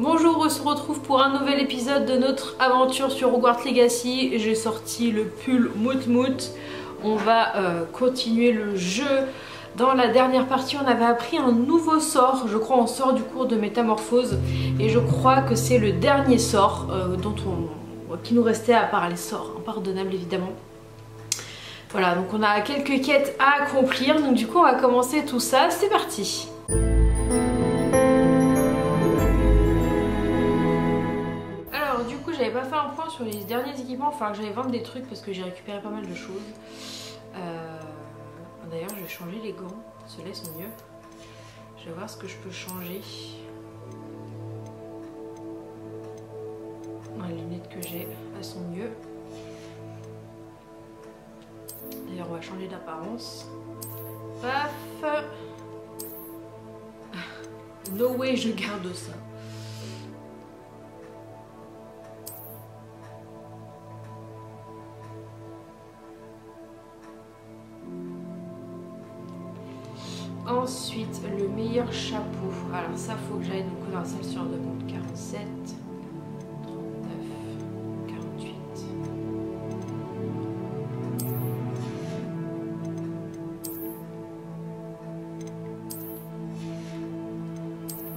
Bonjour, on se retrouve pour un nouvel épisode de notre aventure sur Hogwarts Legacy. J'ai sorti le pull Moutmout. On va continuer le jeu. Dans la dernière partie, on avait appris un nouveau sort. Je crois on sort du cours de métamorphose. Et je crois que c'est le dernier sort qui nous restait à part les sorts impardonnables évidemment. Voilà, donc on a quelques quêtes à accomplir. Donc du coup, on va commencer tout ça. C'est parti! J'avais pas fait un point sur les derniers équipements, enfin j'allais vendre des trucs parce que j'ai récupéré pas mal de choses. D'ailleurs je vais changer les gants, ceux-là sont mieux. Je vais voir ce que je peux changer. Les lunettes que j'ai, elles sont mieux. D'ailleurs on va changer d'apparence. Paf. No way je garde ça. Ensuite, le meilleur chapeau. Alors ça, faut que j'aille donc dans la salle sur demande. 47, 39, 48.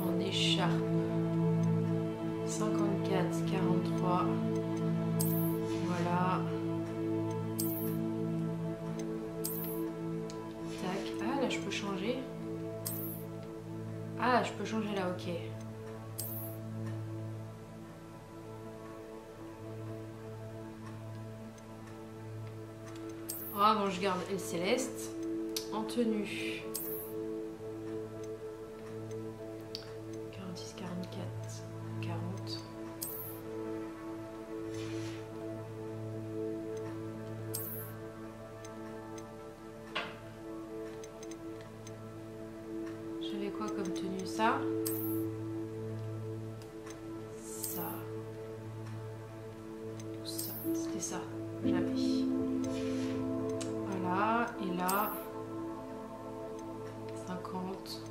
En écharpe. 54, 43. Voilà. Tac. Ah là, je peux changer. Ah, je peux changer là, ok. Ah bon, je garde Elle Céleste. En tenue. 46, 44, 40. J'avais quoi comme tenue? Ça. Ça. Ça. C'était ça. J'avais. Voilà. Et là. 50.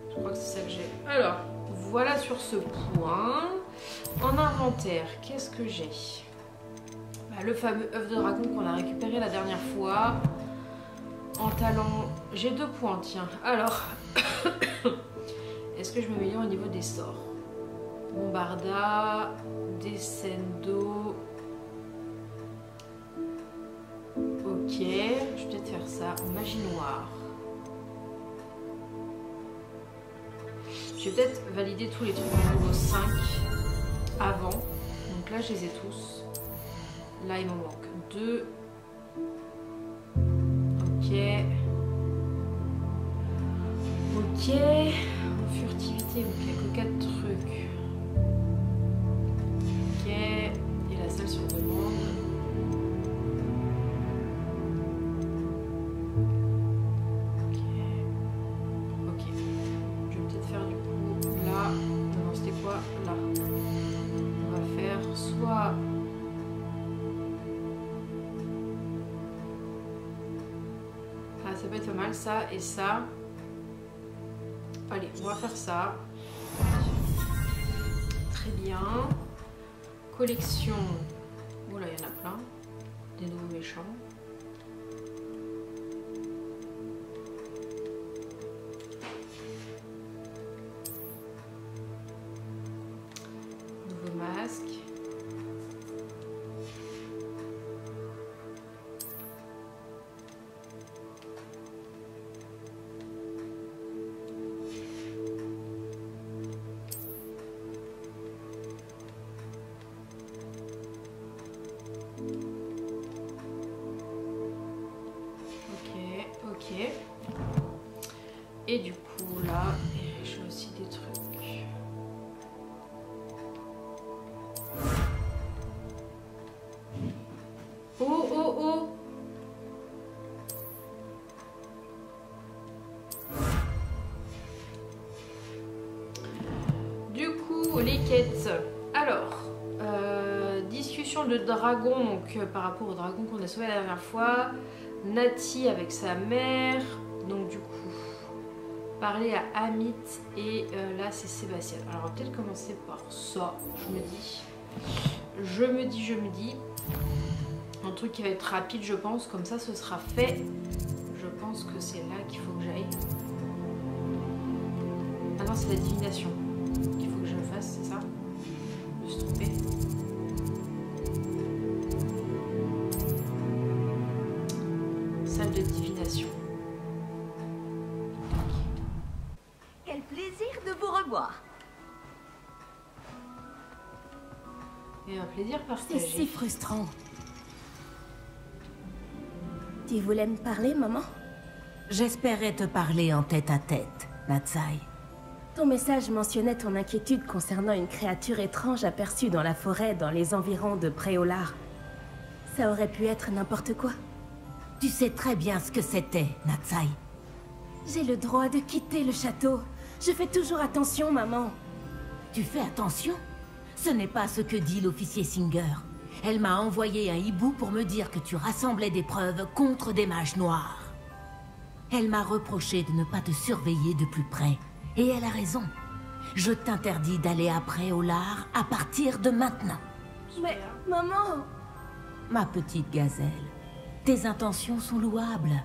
Je crois que c'est ça que j'ai. Alors, voilà sur ce point. En inventaire, qu'est-ce que j'ai? Le fameux œuf de dragon qu'on a récupéré la dernière fois. En talent, j'ai 2 points, tiens. Alors, est-ce que je m'améliore au niveau des sorts? Bombarda, Descendo. Ok, je vais peut-être faire ça. Magie noire. Je vais peut-être valider tous les trucs au niveau 5 avant. Donc là, je les ai tous. Là, il m'en manque 2. Ok. Ok. En furtivité, donc il n'y a que 4 trucs. Ok. Et la salle sur demande. Ok. Ok. Je vais peut-être faire du coup là. Non, c'était quoi? Là. On va faire soit... Ça peut être pas mal ça et ça. Allez, on va faire ça. Très bien. Collection. Oh là, il y en a plein. Des nouveaux méchants. Nouveau masque. Ok. Et du coup là, j'ai aussi des trucs. Oh oh oh! Du coup, les quêtes. Alors, discussion de dragon, donc par rapport au dragon qu'on a sauvé la dernière fois. Nati avec sa mère. Donc du coup, parler à Amit et là c'est Sébastien. Alors on va peut-être commencer par ça, je me dis. Un truc qui va être rapide je pense, comme ça ce sera fait. Je pense que c'est là qu'il faut que j'aille. Ah non, c'est la divination qu'il faut que je fasse, c'est ça? Je me suis trompée. Salle de divination. Quel plaisir de vous revoir. Et un plaisir partagé. C'est si frustrant. Tu voulais me parler, maman? J'espérais te parler en tête-à-tête, Natsai. Ton message mentionnait ton inquiétude concernant une créature étrange aperçue dans la forêt dans les environs de Préolard. Ça aurait pu être n'importe quoi. Tu sais très bien ce que c'était, Natsai. J'ai le droit de quitter le château. Je fais toujours attention, maman. Tu fais attention? Ce n'est pas ce que dit l'officier Singer. Elle m'a envoyé un hibou pour me dire que tu rassemblais des preuves contre des mages noirs. Elle m'a reproché de ne pas te surveiller de plus près. Et elle a raison. Je t'interdis d'aller à Préolard à partir de maintenant. Mais, maman... Ma petite gazelle, tes intentions sont louables,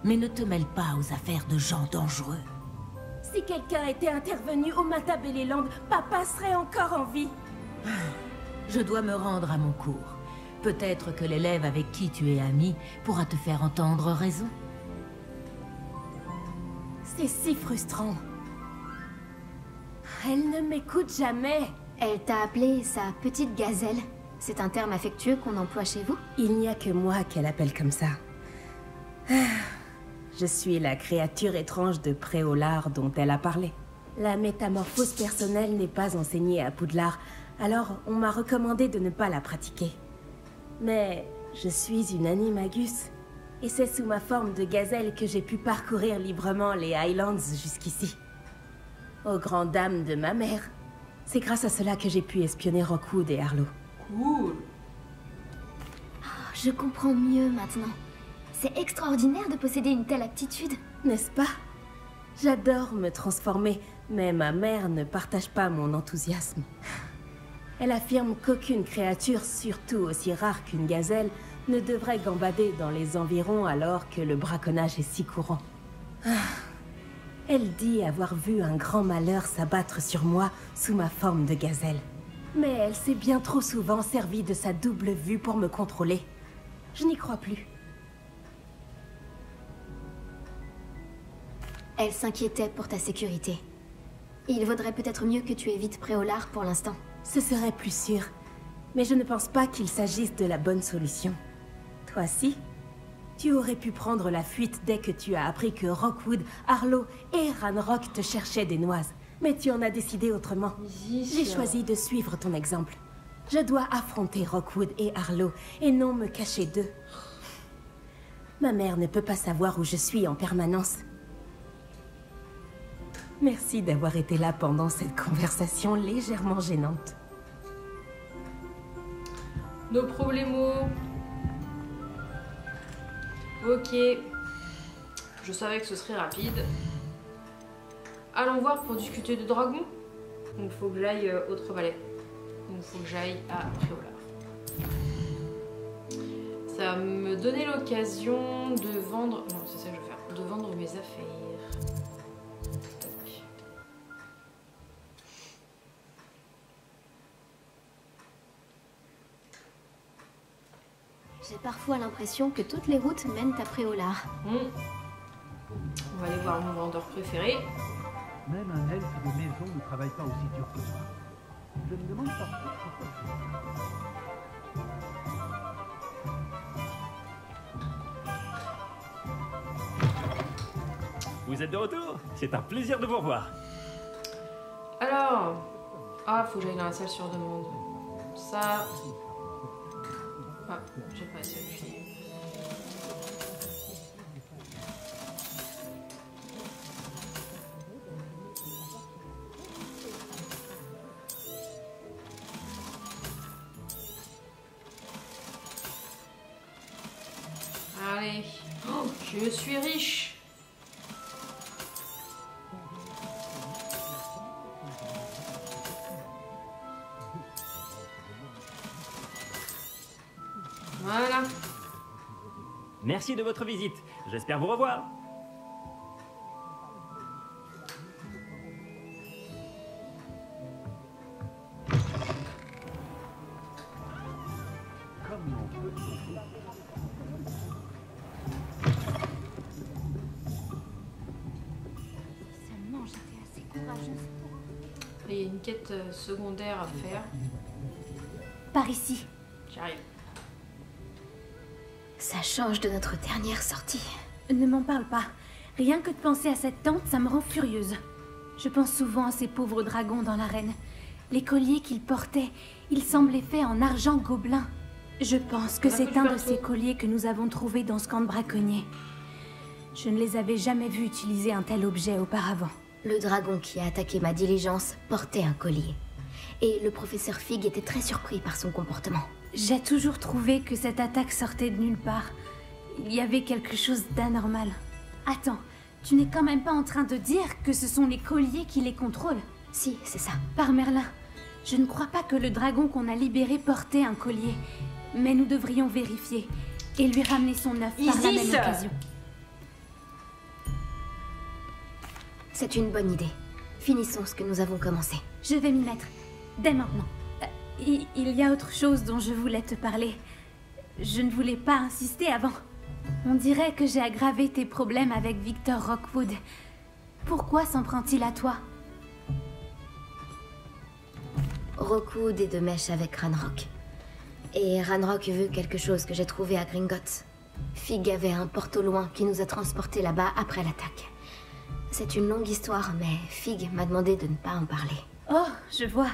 mais ne te mêle pas aux affaires de gens dangereux. Si quelqu'un était intervenu au Matabeleland, papa serait encore en vie. Je dois me rendre à mon cours. Peut-être que l'élève avec qui tu es amie pourra te faire entendre raison. C'est si frustrant. Elle ne m'écoute jamais. Elle t'a appelé sa petite gazelle. C'est un terme affectueux qu'on emploie chez vous? Il n'y a que moi qu'elle appelle comme ça. Je suis la créature étrange de Préolard dont elle a parlé. La métamorphose personnelle n'est pas enseignée à Poudlard, alors on m'a recommandé de ne pas la pratiquer. Mais je suis une animagus, et c'est sous ma forme de gazelle que j'ai pu parcourir librement les Highlands jusqu'ici. Aux grandes dames de ma mère. C'est grâce à cela que j'ai pu espionner Rockwood et Arlo. Cool. Je comprends mieux maintenant. C'est extraordinaire de posséder une telle aptitude. N'est-ce pas? J'adore me transformer, mais ma mère ne partage pas mon enthousiasme. Elle affirme qu'aucune créature, surtout aussi rare qu'une gazelle, ne devrait gambader dans les environs alors que le braconnage est si courant. Elle dit avoir vu un grand malheur s'abattre sur moi sous ma forme de gazelle. Mais elle s'est bien trop souvent servie de sa double vue pour me contrôler. Je n'y crois plus. Elle s'inquiétait pour ta sécurité. Il vaudrait peut-être mieux que tu évites Préolard pour l'instant. Ce serait plus sûr. Mais je ne pense pas qu'il s'agisse de la bonne solution. Toi si? Tu aurais pu prendre la fuite dès que tu as appris que Rockwood, Arlo et Ranrock te cherchaient des noises. Mais tu en as décidé autrement. J'ai choisi de suivre ton exemple. Je dois affronter Rockwood et Arlo, et non me cacher d'eux. Ma mère ne peut pas savoir où je suis en permanence. Merci d'avoir été là pendant cette conversation légèrement gênante. Nos problemos. Ok. Je savais que ce serait rapide. Allons voir pour discuter de dragon. Donc faut que j'aille Autre Valais. Donc faut que j'aille à Préolard. Ça va me donner l'occasion de vendre... Non, c'est ça que je vais faire. De vendre mes affaires. Tac. J'ai parfois l'impression que toutes les routes mènent à Préolard. On va aller voir mon vendeur préféré. Même un elfe de maison ne travaille pas aussi dur que moi. Je me demande parfois pourquoi. Vous êtes de retour? C'est un plaisir de vous revoir. Alors... Ah, faut que j'aille dans la salle sur demande. Ça... Ah, j'ai pas assez appuyé. Allez. Oh, je suis riche. Voilà. Merci de votre visite. J'espère vous revoir. Comme on peut trouver. Seulement j'étais assez courageuse. Et il y a une quête secondaire à faire. Par ici. J'arrive. Ça change de notre dernière sortie. Ne m'en parle pas. Rien que de penser à cette tente, ça me rend furieuse. Je pense souvent à ces pauvres dragons dans l'arène. Les colliers qu'ils portaient, ils semblaient faits en argent gobelin. Je pense que c'est un de ces colliers que nous avons trouvé dans ce camp de braconniers. Je ne les avais jamais vus utiliser un tel objet auparavant. Le dragon qui a attaqué ma diligence portait un collier. Et le professeur Fig était très surpris par son comportement. J'ai toujours trouvé que cette attaque sortait de nulle part. Il y avait quelque chose d'anormal. Attends, tu n'es quand même pas en train de dire que ce sont les colliers qui les contrôlent? Si, c'est ça. Par Merlin, je ne crois pas que le dragon qu'on a libéré portait un collier. Mais nous devrions vérifier et lui ramener son œuf par la même occasion. C'est une bonne idée. Finissons ce que nous avons commencé. Je vais m'y mettre, dès maintenant. Il y a autre chose dont je voulais te parler. Je ne voulais pas insister avant. On dirait que j'ai aggravé tes problèmes avec Victor Rockwood. Pourquoi s'en prend-il à toi? Rockwood est de mèche avec Ranrock. Et Ranrock veut quelque chose que j'ai trouvé à Gringotts. Fig avait un porte au loin qui nous a transportés là-bas après l'attaque. C'est une longue histoire, mais Fig m'a demandé de ne pas en parler. Oh, je vois.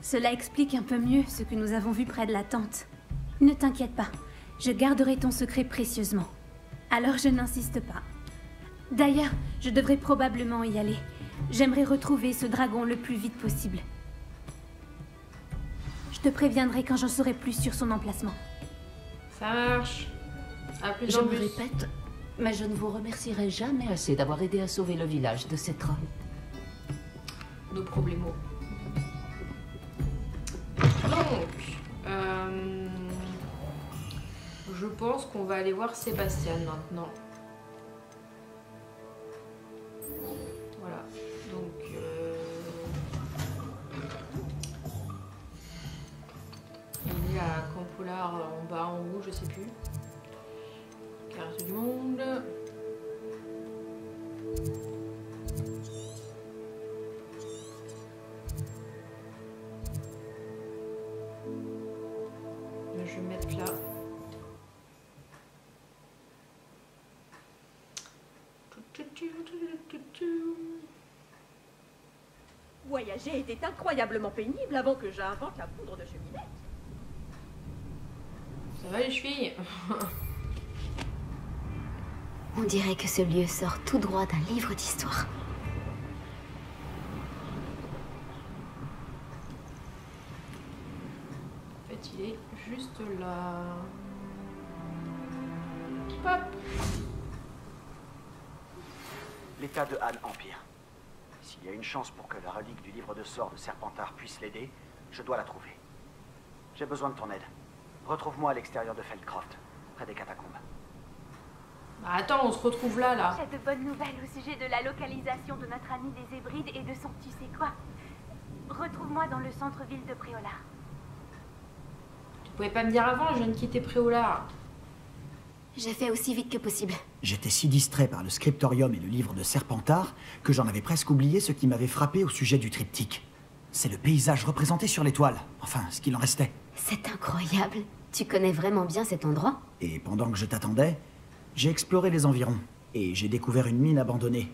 Cela explique un peu mieux ce que nous avons vu près de la tente. Ne t'inquiète pas, je garderai ton secret précieusement. Alors je n'insiste pas. D'ailleurs, je devrais probablement y aller. J'aimerais retrouver ce dragon le plus vite possible. Je te préviendrai quand j'en saurai plus sur son emplacement. Ça marche. À plus Je en me plus. répète, mais je ne vous remercierai jamais assez d'avoir aidé à sauver le village de ces trolls. Nos problèmes. Donc, je pense qu'on va aller voir Sébastien maintenant. Voilà, donc il est à Campolar en bas, en haut, je sais plus. Carte du monde. Je vais mettre là. Voyager était incroyablement pénible avant que j'invente la poudre de cheminette. Ça va les chevilles? On dirait que ce lieu sort tout droit d'un livre d'histoire. En fait, il est juste là. Hop. L'état de Han empire. S'il y a une chance pour que la relique du livre de sorts de Serpentard puisse l'aider, je dois la trouver. J'ai besoin de ton aide. Retrouve-moi à l'extérieur de Feldcroft, près des catacombes. Bah attends, on se retrouve là, là. J'ai de bonnes nouvelles au sujet de la localisation de notre ami des Hébrides et de son tu sais quoi. Retrouve-moi dans le centre-ville de Préolard. Tu pouvais pas me dire avant, je ne quittais Préolard. J'ai fait aussi vite que possible. J'étais si distrait par le scriptorium et le livre de Serpentard que j'en avais presque oublié ce qui m'avait frappé au sujet du triptyque. C'est le paysage représenté sur l'étoile, enfin, ce qu'il en restait. C'est incroyable. Tu connais vraiment bien cet endroit? Et pendant que je t'attendais, j'ai exploré les environs et j'ai découvert une mine abandonnée,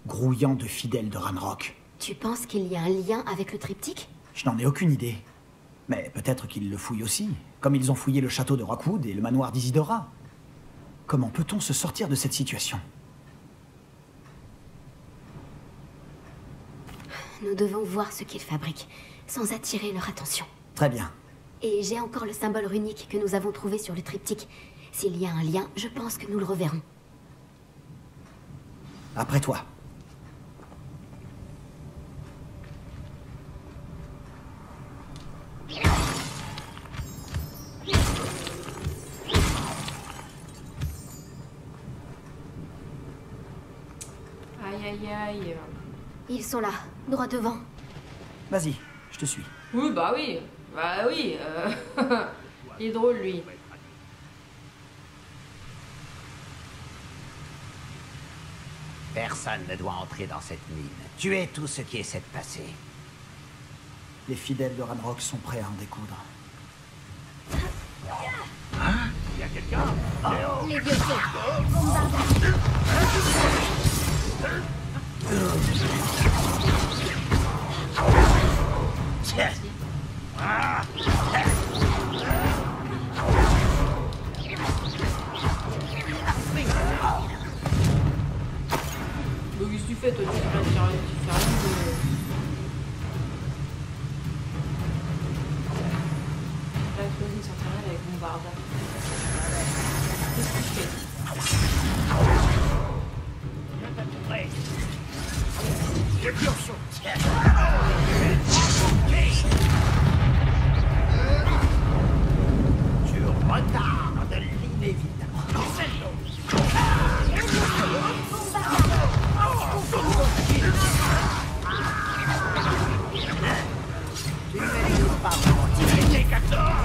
grouillant de fidèles de Ranrock. Tu penses qu'il y a un lien avec le triptyque? Je n'en ai aucune idée. Mais peut-être qu'ils le fouillent aussi, comme ils ont fouillé le château de Rockwood et le manoir d'Isidora. Comment peut-on se sortir de cette situation? Nous devons voir ce qu'ils fabriquent, sans attirer leur attention. Très bien. Et j'ai encore le symbole runique que nous avons trouvé sur le triptyque. S'il y a un lien, je pense que nous le reverrons. Après toi. Aïe aïe. Ils sont là, droit devant. Vas-y, je te suis. Oui, bah oui. Bah oui. Il est drôle, lui. Personne ne doit entrer dans cette mine. Tuez tout ce qui essaie de passer. Les fidèles de Ranrock sont prêts à en découdre. Hein? Il y a quelqu'un? Les vieux bombardage. Donc qu'est-ce que tu fais, toi? Tu fais rien de... L'explosion s'entraîne avec Bombarda. Qu'est-ce que tu fais? Tu retardes l'inévitable. Tu ne maîtrises pas vraiment tirer les cactors.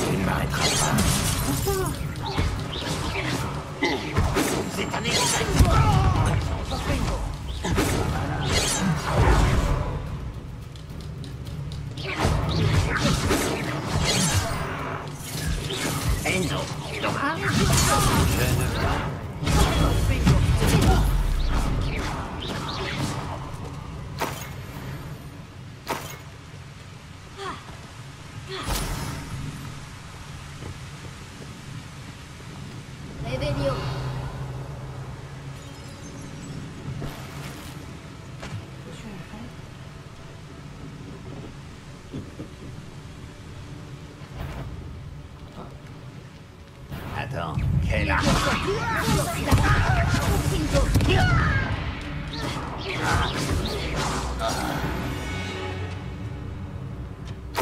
Tu ne m'arrêteras pas. C'est un échec. Enzo, Revelio. Attends, quelle arme?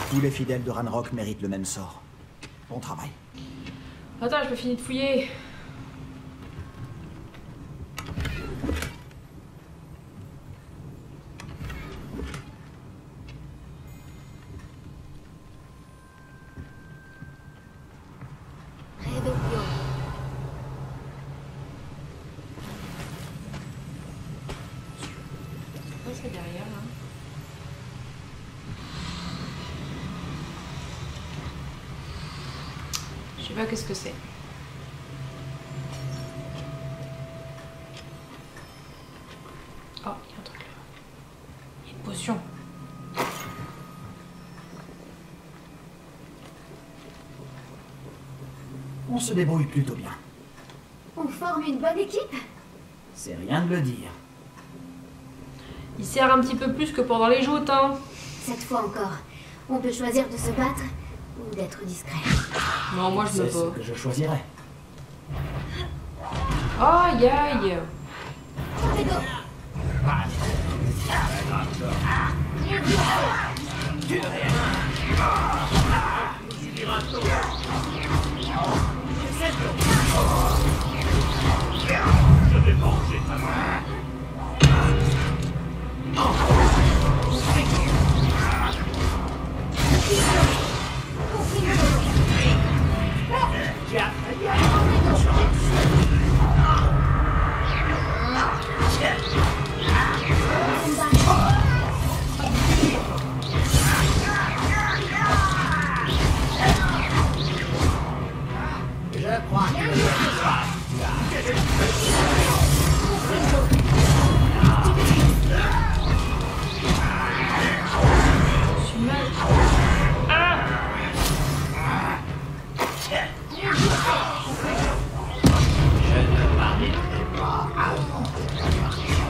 Tous les fidèles de Ranrock méritent le même sort. Bon travail. Attends, je peux finir de fouiller. C'est derrière là. Je sais pas qu'est-ce que c'est. Oh, il y a un truc là. Il y a une potion. On se débrouille plutôt bien. On forme une bonne équipe. C'est rien de le dire. Il sert un petit peu plus que pendant les joutes, hein. Cette fois encore, on peut choisir de se battre ou d'être discret. Non, moi je me C'est ce bats. que je choisirais. Aïe aïe. Je vais manger ta main. Je crois que... Je suis mal. Ah! Je ne m'arrêterai pas avant de partir.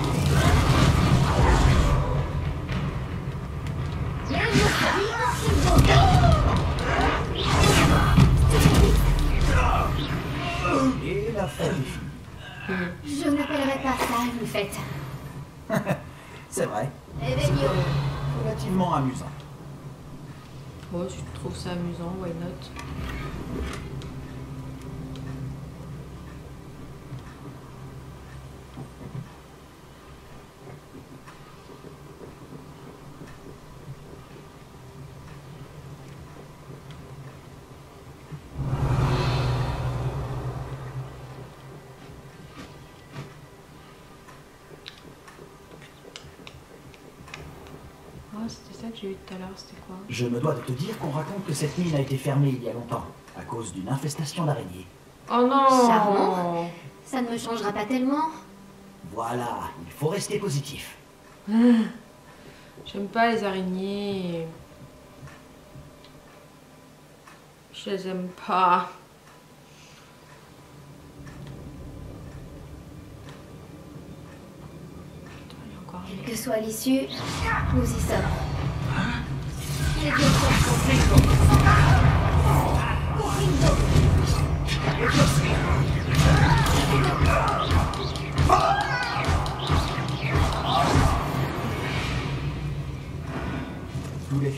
Et la fête est finie. Je n'appellerai pas ça une fête. C'est vrai. Revelio. relativement amusant. Ouais, si tu trouves ça amusant, why not? C'était ça que j'ai eu tout à l'heure, c'était quoi? Je me dois de te dire qu'on raconte que cette mine a été fermée il y a longtemps, à cause d'une infestation d'araignées. Oh non! Charmant. Ça ne me changera pas tellement. Voilà, il faut rester positif. J'aime pas les araignées. Je les aime pas. Quelle que soit l'issue, nous y sommes.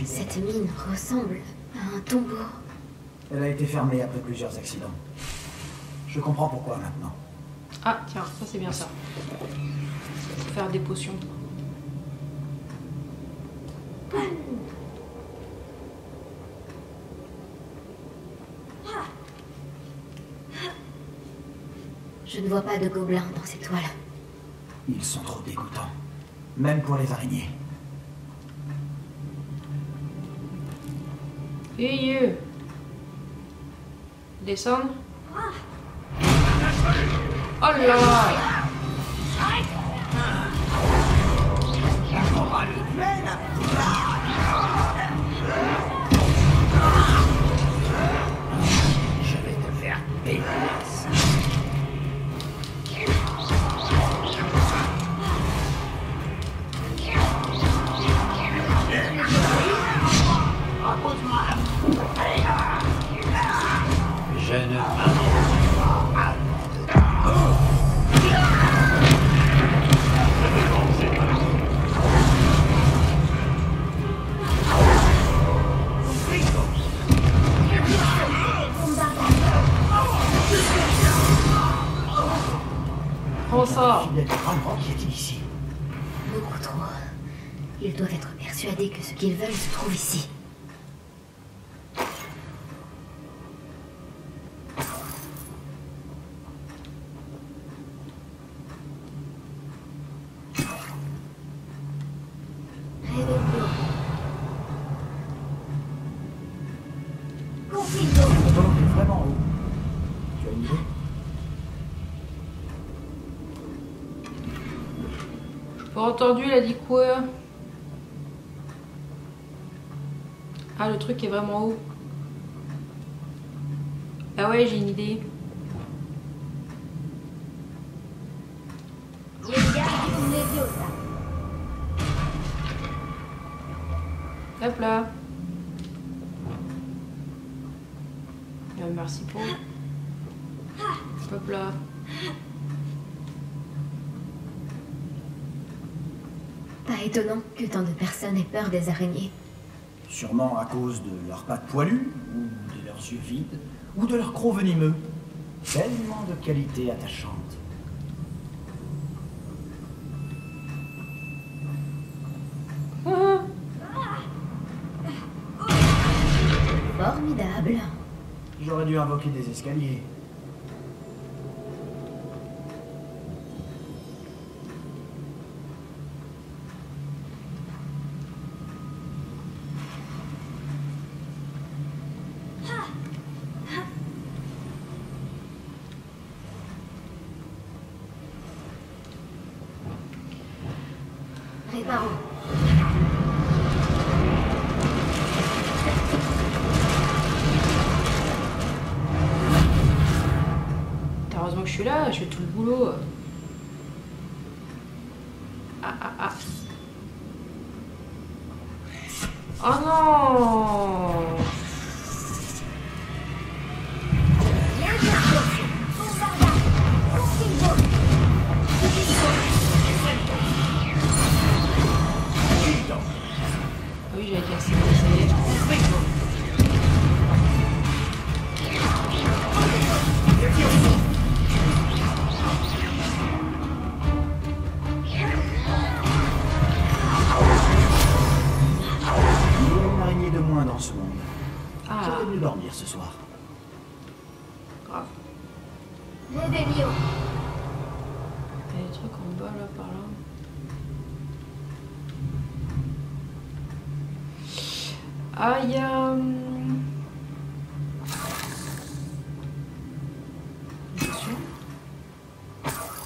Cette mine ressemble à un tombeau. Elle a été fermée après plusieurs accidents. Je comprends pourquoi maintenant. Ah tiens, ça c'est bien ça. Faut faire des potions. Je ne vois pas de gobelins dans cette toile. Ils sont trop dégoûtants. Même pour les araignées. Et descendre. Oh là! Je vais te faire payer. Je ne Prends ça. Qui est ici? Beaucoup trop. Ils doivent être persuadés que ce qu'ils veulent se trouve ici. Vraiment haut. Tu as une idée? Pas entendu, il a dit quoi? Ah, le truc est vraiment haut. Ah ouais, j'ai une idée. Hop là. Merci pour. Hop là. Pas étonnant que tant de personnes aient peur des araignées. Sûrement à cause de leurs pattes poilues, ou de leurs yeux vides, ou de leurs crocs venimeux. Tellement de qualités attachantes. Formidable. J'aurais dû invoquer des escaliers. Réparons. Heureusement que je suis là, je fais tout le boulot. Ah ah ah. Oh non! devrais mieux dormir ce soir. Grave. Réveillon. Il y a des trucs en bas là, par là. Ah, il y a... des potions.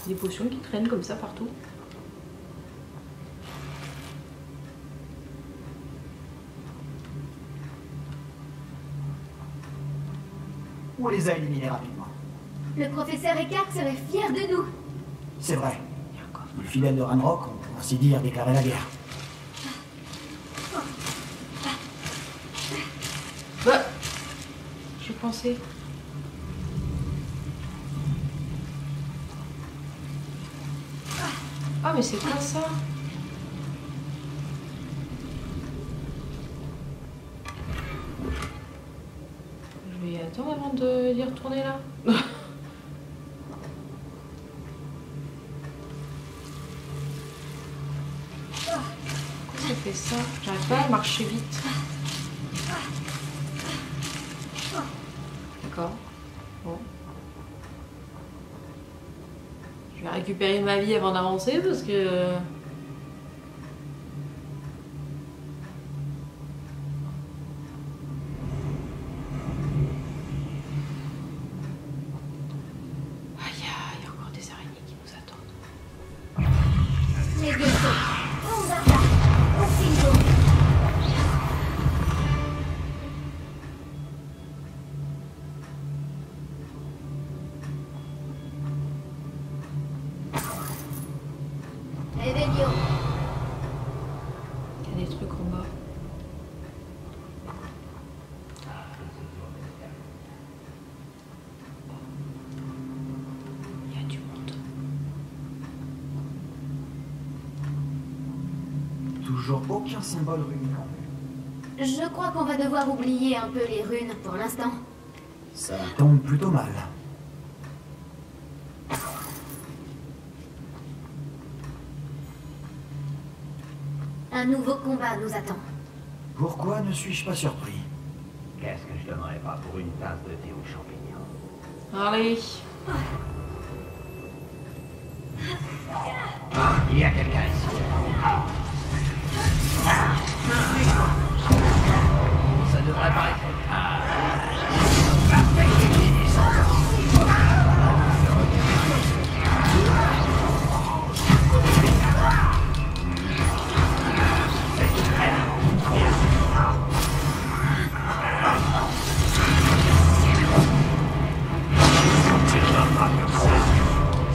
Des potions qui traînent comme ça partout. On les a éliminés rapidement. Le professeur Eckhart serait fier de nous. C'est vrai. Les fidèles de Ranrock ont, pour ainsi dire, déclaré la guerre. Bah, je pensais. Ah, mais c'est quoi ça? Je vais attendre avant de y retourner là. Pourquoi ça fait ça? J'arrive pas à marcher vite. D'accord. Bon. Je vais récupérer ma vie avant d'avancer parce que... Aïe, il y a encore des araignées qui nous attendent. Les deux sauts. On va là. On s'y Réveillon. Il y a des trucs en bas. Il y a du monde. Toujours aucun symbole runique en vue. Je crois qu'on va devoir oublier un peu les runes pour l'instant. Ça tombe plutôt mal. Un nouveau combat nous attend. Pourquoi ne suis-je pas surpris? Qu'est-ce que je donnerais pas pour une tasse de thé aux champignons? Allez. Il y a quelqu'un ici. Ça devrait pas être...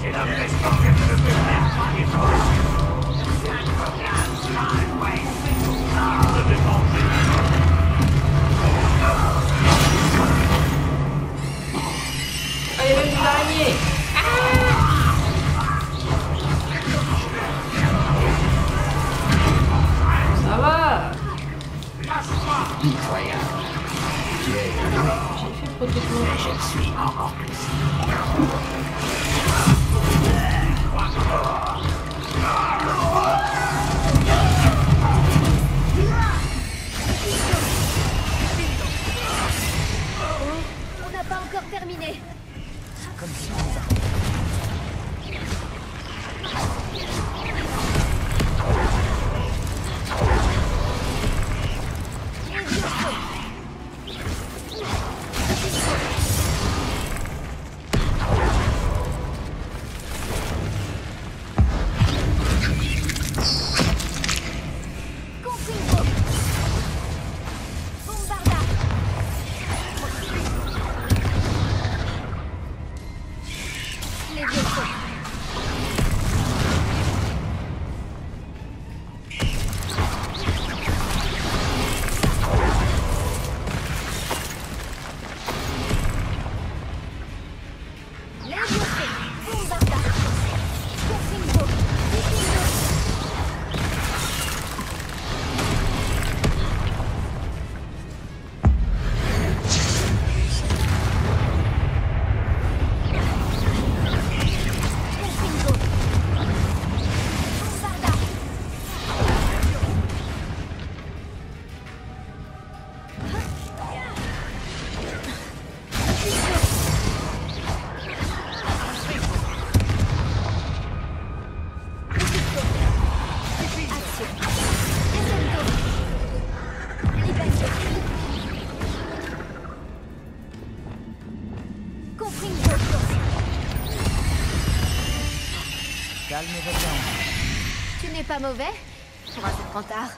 C'est l'impression que je ne peux faire. Ah, il y a même des araignées. Ça va. J'ai fait protocole. Je suis encore plus. On n'a pas encore terminé. Comme si calme et reviens. Tu n'es pas mauvais pour un serpentard.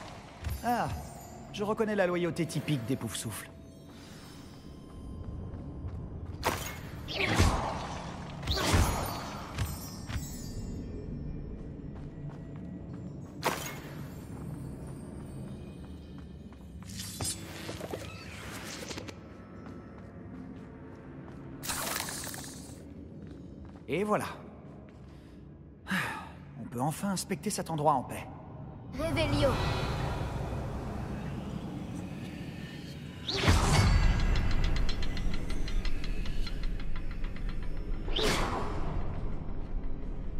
Ah, je reconnais la loyauté typique des Poufsouffles. Et voilà. On peut enfin inspecter cet endroit en paix. Révélio.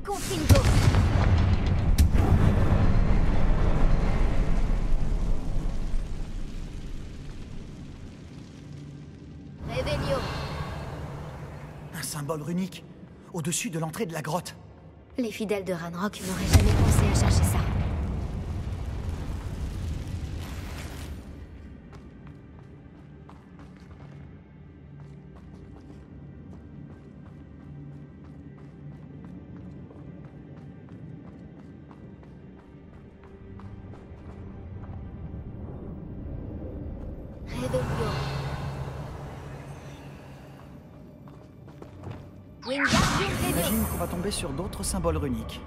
Confringo. Révélio. Un symbole runique, au-dessus de l'entrée de la grotte. Les fidèles de Ranrock n'auraient jamais pensé à chercher ça. Révélio. Wingardium Leviosa. J'imagine qu'on va tomber sur d'autres symboles runiques.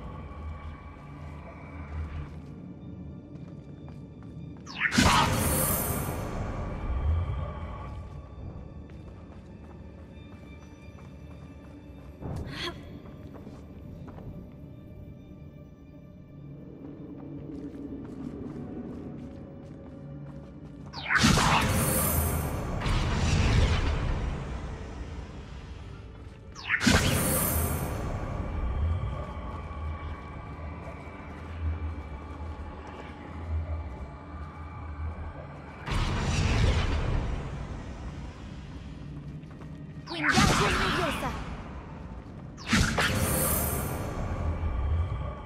Wingardium Leviosa.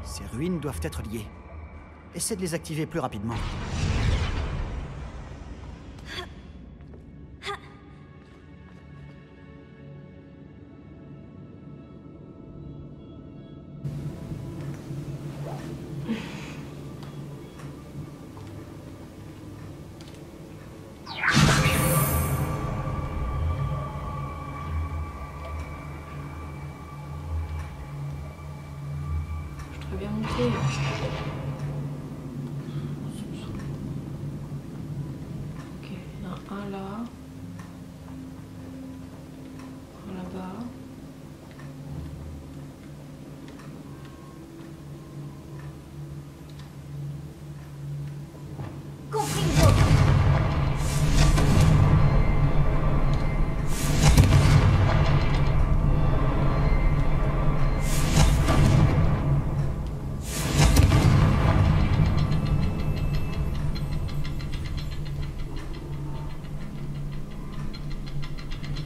Ces ruines doivent être liées. Essaie de les activer plus rapidement. Je devrais bien monter. Ok, il y en a un là. Un là-bas. Confringo.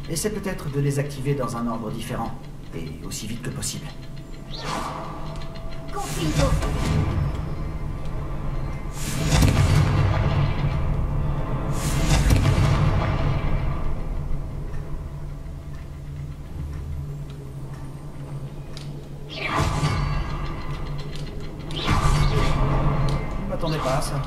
Essaie peut-être de les activer dans un ordre différent, et aussi vite que possible. Confringo. Je m'attendais pas à ça.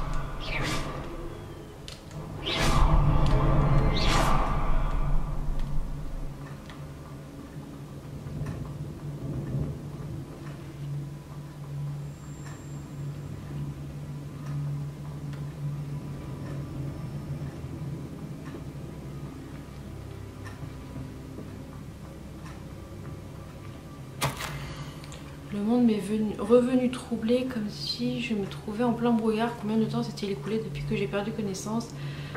Le monde m'est revenu troublé comme si je me trouvais en plein brouillard. Combien de temps s'est-il écoulé depuis que j'ai perdu connaissance?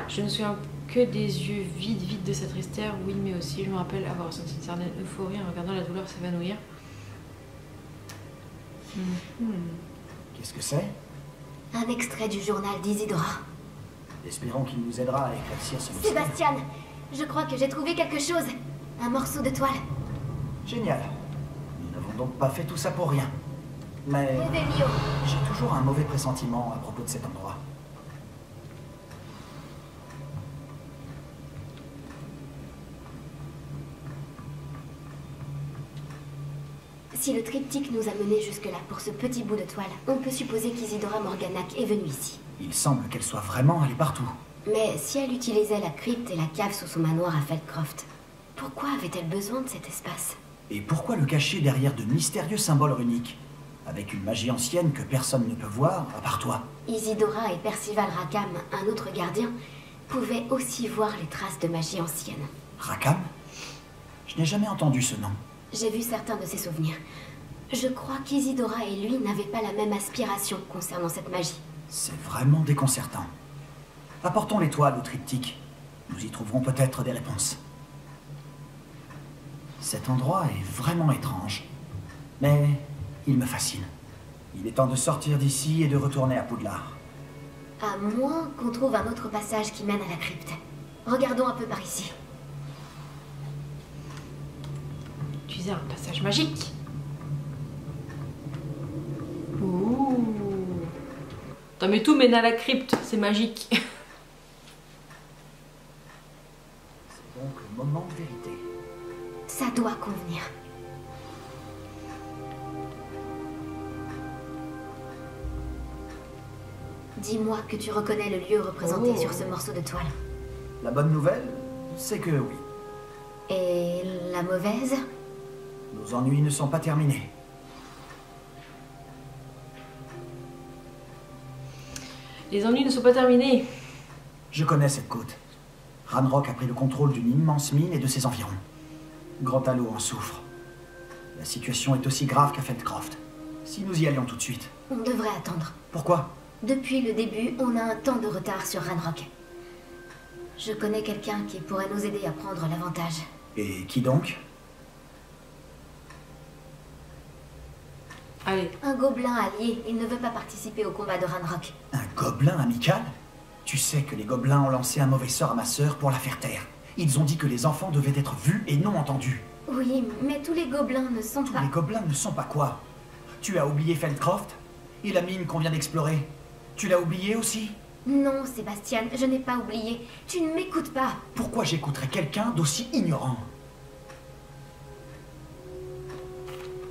Je ne me souviens que des yeux vides de cette tristesse. Oui, mais aussi je me rappelle avoir ressenti une certaine euphorie en regardant la douleur s'évanouir. Qu'est-ce que c'est? Un extrait du journal d'Isidora. Espérons qu'il nous aidera à éclaircir ce mystère. Sébastien, je crois que j'ai trouvé quelque chose. Un morceau de toile. Génial. Nous n'avons donc pas fait tout ça pour rien. Mais Révélio. j'ai toujours un mauvais pressentiment à propos de cet endroit. Si le triptyque nous a menés jusque-là pour ce petit bout de toile, on peut supposer qu'Isidora Morganac est venue ici. Il semble qu'elle soit vraiment allée partout. Mais si elle utilisait la crypte et la cave sous son manoir à Feldcroft, pourquoi avait-elle besoin de cet espace? Et pourquoi le cacher derrière de mystérieux symboles runiques? Avec une magie ancienne que personne ne peut voir, à part toi. Isidora et Percival Rackham, un autre gardien, pouvaient aussi voir les traces de magie ancienne. Rackham? Je n'ai jamais entendu ce nom. J'ai vu certains de ses souvenirs. Je crois qu'Isidora et lui n'avaient pas la même aspiration concernant cette magie. C'est vraiment déconcertant. Apportons l'étoile au triptyque. Nous y trouverons peut-être des réponses. Cet endroit est vraiment étrange. Mais il me fascine. Il est temps de sortir d'ici et de retourner à Poudlard. À moins qu'on trouve un autre passage qui mène à la crypte. Regardons un peu par ici. Utiliser un passage magique. Ouh. Attends, mais tout mène à la crypte, c'est magique. C'est donc le moment de vérité. Ça doit convenir. Dis-moi que tu reconnais le lieu représenté sur ce morceau de toile. La bonne nouvelle, c'est que oui. Et la mauvaise? Nos ennuis ne sont pas terminés. Les ennuis ne sont pas terminés. Je connais cette côte. Ranrock a pris le contrôle d'une immense mine et de ses environs. Grand Halo en souffre. La situation est aussi grave qu'à Feldcroft. Si nous y allions tout de suite. On devrait attendre. Pourquoi? Depuis le début, on a un temps de retard sur Ranrock. Je connais quelqu'un qui pourrait nous aider à prendre l'avantage. Et qui donc? Allez. Un gobelin allié. Il ne veut pas participer au combat de Ranrock. Un gobelin amical? Tu sais que les gobelins ont lancé un mauvais sort à ma sœur pour la faire taire. Ils ont dit que les enfants devaient être vus et non entendus. Oui, mais tous les gobelins ne sont pas... Les gobelins ne sont pas quoi? Tu as oublié Feldcroft? Et la mine qu'on vient d'explorer? Tu l'as oublié aussi? Non, Sébastien, je n'ai pas oublié. Tu ne m'écoutes pas. Pourquoi j'écouterais quelqu'un d'aussi ignorant?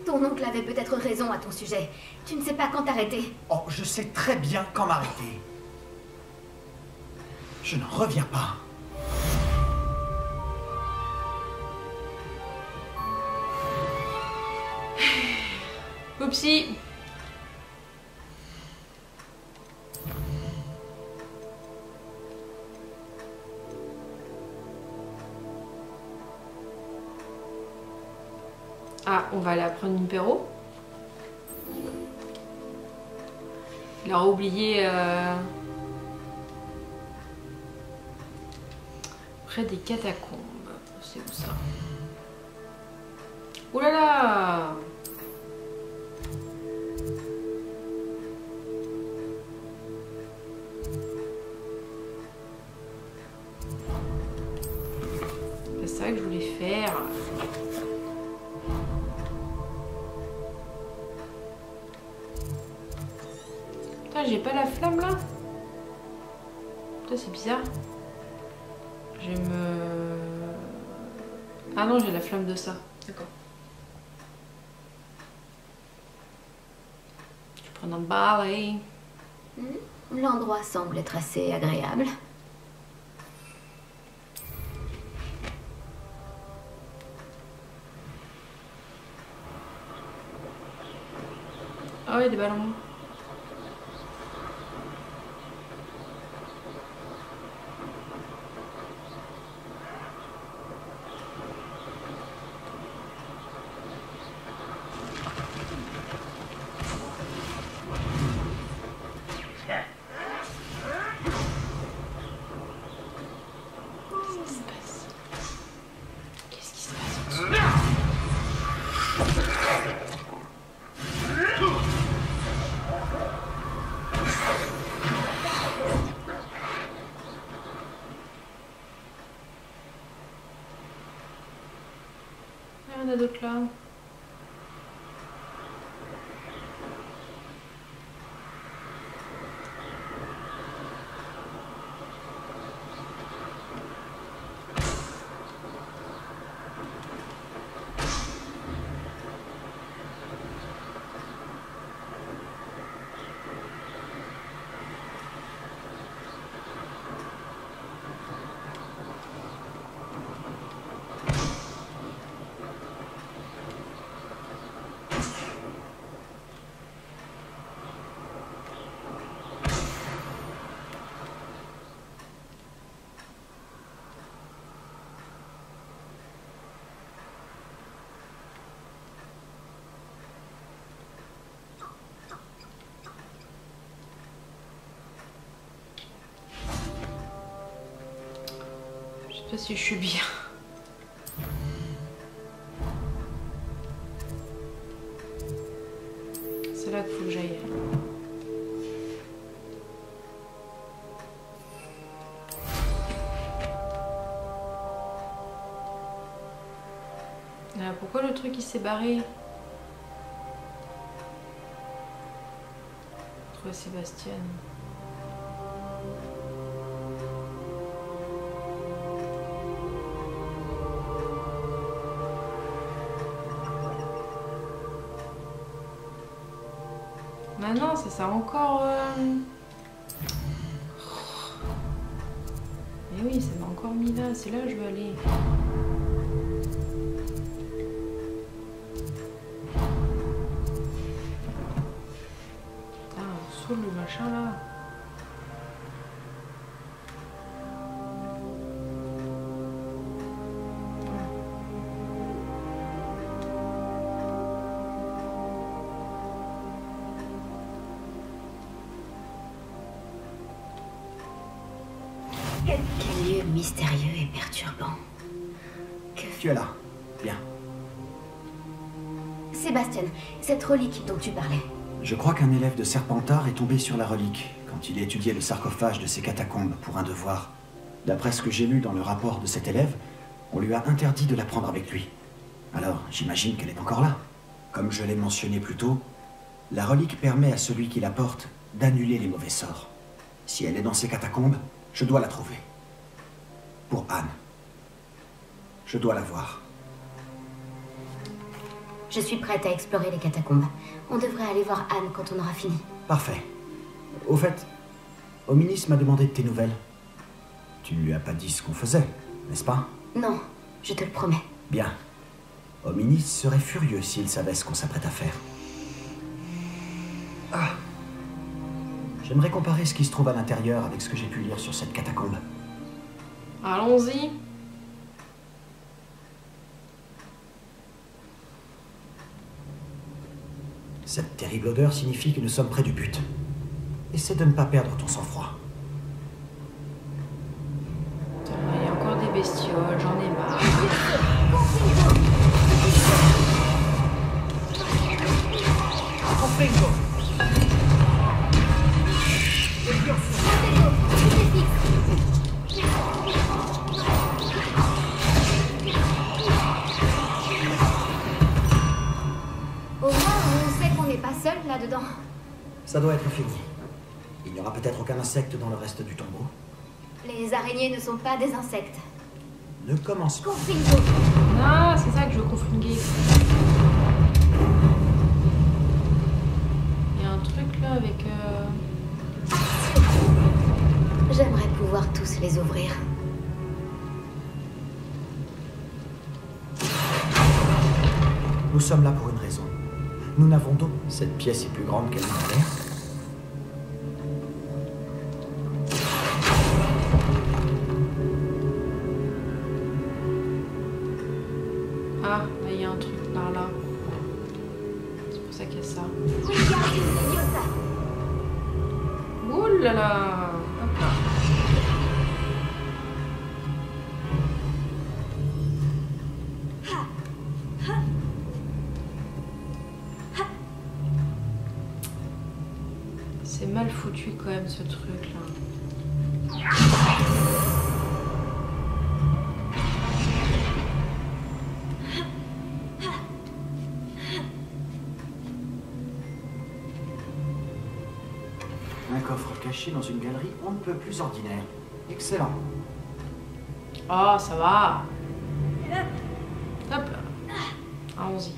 Ton oncle avait peut-être raison à ton sujet. Tu ne sais pas quand t'arrêter. Oh, je sais très bien quand m'arrêter. Je n'en reviens pas. Oupsie. Ah, on va aller apprendre une perro. Il a oublié près des catacombes. C'est où ça? Ouh là là! C'est ça que je voulais faire. Putain, j'ai pas la flamme là. Putain, c'est bizarre. Je vais me... Ah non, j'ai la flamme de ça. D'accord. Je vais prendre un balai. L'endroit semble être assez agréable. Ah ouais, des ballons. Rien d'autre là. pas si je suis bien. C'est là qu'il faut que j'aille. Ah, pourquoi le truc il s'est barré? Trouver Sébastien. Ah non, c'est ça encore... Mais oui, ça m'a encore mis là, c'est là où je veux aller. Ah, on saoule le machin là. Quel lieu mystérieux et perturbant. Tu es là. Bien. Sébastien, cette relique dont tu parlais. Je crois qu'un élève de Serpentard est tombé sur la relique quand il étudiait le sarcophage de ces catacombes pour un devoir. D'après ce que j'ai lu dans le rapport de cet élève, on lui a interdit de la prendre avec lui. Alors, j'imagine qu'elle est encore là. Comme je l'ai mentionné plus tôt, la relique permet à celui qui la porte d'annuler les mauvais sorts. Si elle est dans ces catacombes, je dois la trouver. Pour Anne. Je dois la voir. Je suis prête à explorer les catacombes. On devrait aller voir Anne quand on aura fini. Parfait. Au fait, Ominis m'a demandé de tes nouvelles. Tu ne lui as pas dit ce qu'on faisait, n'est-ce pas? Non, je te le promets. Bien. Ominis serait furieux s'il savait ce qu'on s'apprête à faire. Ah. J'aimerais comparer ce qui se trouve à l'intérieur avec ce que j'ai pu lire sur cette catacombe. Allons-y. Cette terrible odeur signifie que nous sommes près du but. Essaie de ne pas perdre ton sang-froid. Il y a encore des bestioles, j'en ai marre. Au moins, on sait qu'on n'est pas seul là-dedans. Ça doit être fini. Il n'y aura peut-être aucun insecte dans le reste du tombeau. Les araignées ne sont pas des insectes. Ne commence pas. Ah, c'est ça que je veux confringuer. Il y a un truc là avec... J'aimerais pouvoir tous les ouvrir. Nous sommes là pour une raison. Nous n'avons d'eau. Cette pièce est plus grande qu'elle n'a l'air. Ah, mais il y a un truc par là. C'est pour ça qu'il y a ça. Ouh là là. Hop là. C'est mal foutu quand même ce truc là. Un coffre caché dans une galerie on ne peut plus ordinaire. Excellent. Oh, ça va. Hop là. Allons-y.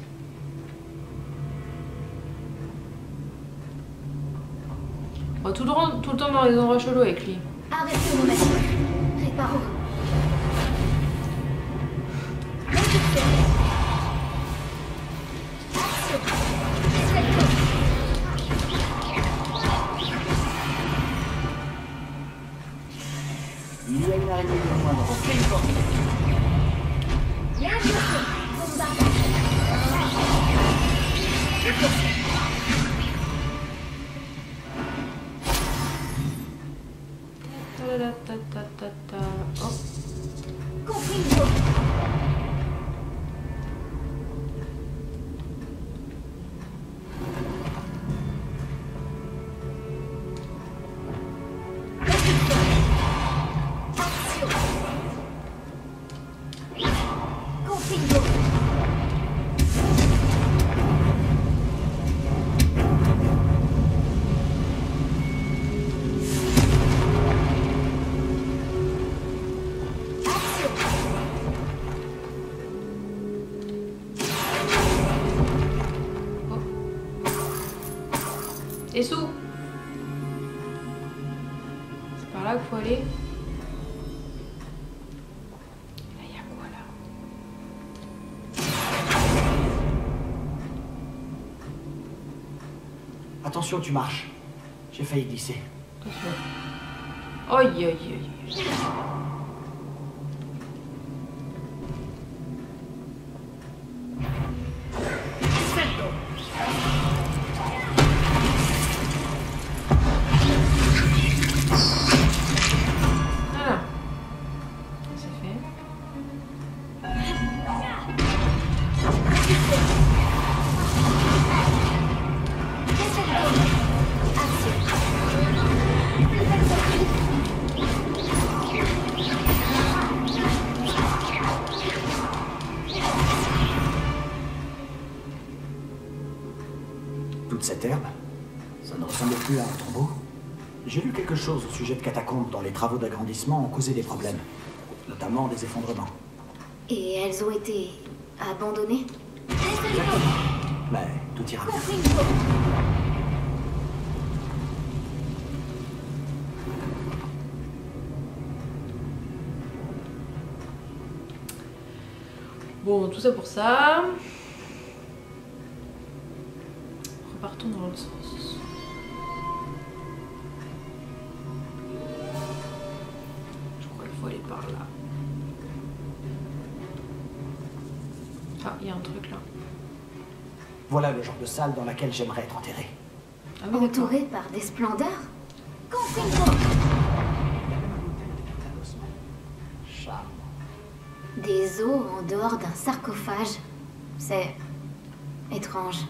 On va tout le temps dans les endroits chelous avec lui. Arrêtez, mon maître. Réparons. Il y a une araignée de moins dans ce coffre. Oh. Confringo. Et sous. C'est par là qu'il faut aller. Et là, il y a quoi là? Attention, tu marches. J'ai failli glisser. Attention. Aïe aïe aïe. Toute cette herbe, ça ne ressemble plus à un tombeau. J'ai lu quelque chose au sujet de catacombes dont les travaux d'agrandissement ont causé des problèmes, notamment des effondrements. Et elles ont été abandonnées? Exactement. Mais tout ira bien. Bon, tout ça pour ça. Repartons dans l'autre sens. Je crois qu'il faut aller par là. Ah, il y a un truc là. Voilà le genre de salle dans laquelle j'aimerais être enterré. Ah oui, entouré par des splendeurs? Confringo. Des os en dehors d'un sarcophage. C'est étrange.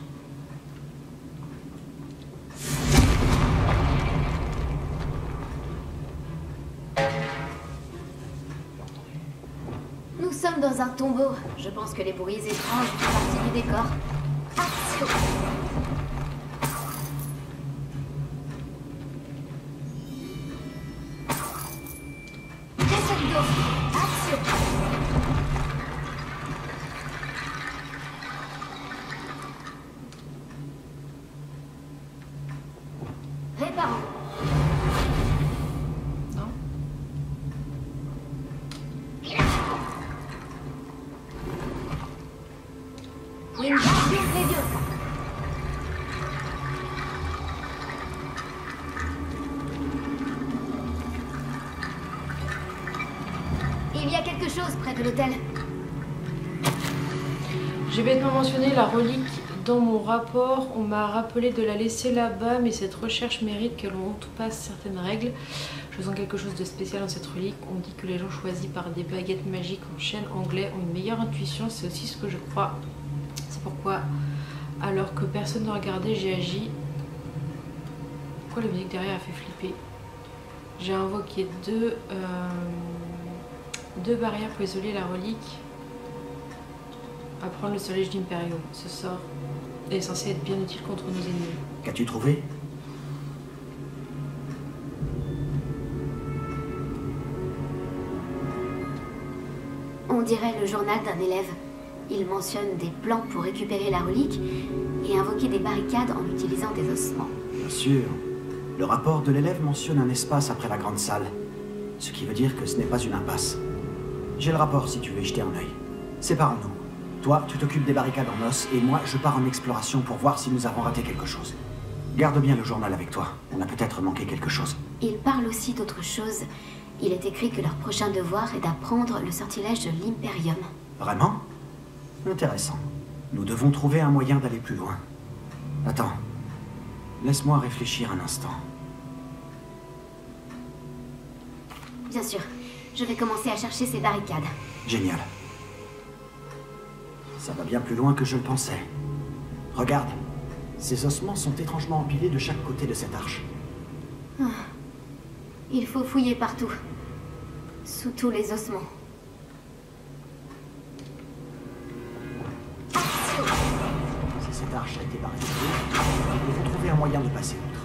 Nous sommes dans un tombeau. Je pense que les bruits étranges font partie du décor. Action! Descendo! Action! Réparons. Non. Wingardium Leviosa. Il y a quelque chose près de l'hôtel. J'ai bêtement mentionné la relique dans mon rapport. On m'a rappelé de la laisser là-bas, mais cette recherche mérite que l'on passe certaines règles. Je sens quelque chose de spécial dans cette relique. On dit que les gens choisis par des baguettes magiques en chêne anglais ont une meilleure intuition. C'est aussi ce que je crois. C'est pourquoi, alors que personne ne regardait, j'ai agi. Pourquoi la musique derrière a fait flipper? J'ai invoqué deux barrières pour isoler la relique. Apprendre le sortilège d'Imperium. Ce sort est censé être bien utile contre nos ennemis. Qu'as-tu trouvé? On dirait le journal d'un élève. Il mentionne des plans pour récupérer la relique et invoquer des barricades en utilisant des ossements. Bien sûr. Le rapport de l'élève mentionne un espace après la grande salle. Ce qui veut dire que ce n'est pas une impasse. J'ai le rapport si tu veux y jeter un œil. Séparons-nous. Toi, tu t'occupes des barricades en os et moi, je pars en exploration pour voir si nous avons raté quelque chose. Garde bien le journal avec toi. On a peut-être manqué quelque chose. Il parle aussi d'autre chose. Il est écrit que leur prochain devoir est d'apprendre le sortilège de l'Imperium. Vraiment? Intéressant. Nous devons trouver un moyen d'aller plus loin. Attends. Laisse-moi réfléchir un instant. Bien sûr. Je vais commencer à chercher ces barricades. Génial. Ça va bien plus loin que je le pensais. Regarde. Ces ossements sont étrangement empilés de chaque côté de cette arche. Ah. Il faut fouiller partout. Sous tous les ossements. était barricadée, nous devons trouver un moyen de passer outre.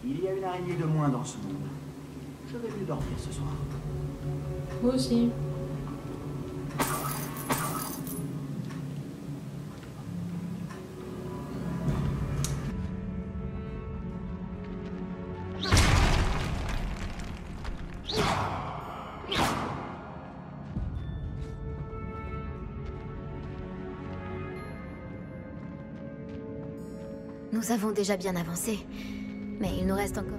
Il y a une araignée de moins dans ce monde. Je vais mieux dormir ce soir. Moi aussi. Nous avons déjà bien avancé, mais il nous reste encore...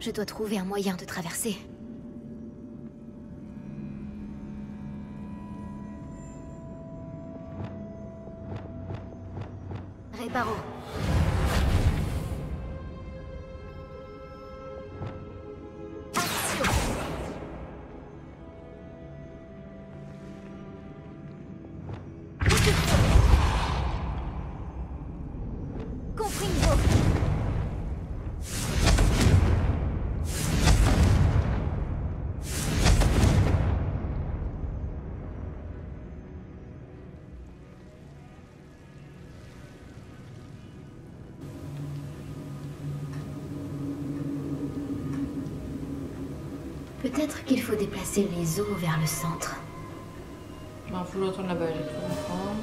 Je dois trouver un moyen de traverser. Réparo. Action. Compringo. Peut-être qu'il faut déplacer les eaux vers le centre. Ben, faut que je retourne là-bas, j'ai tout comprendre.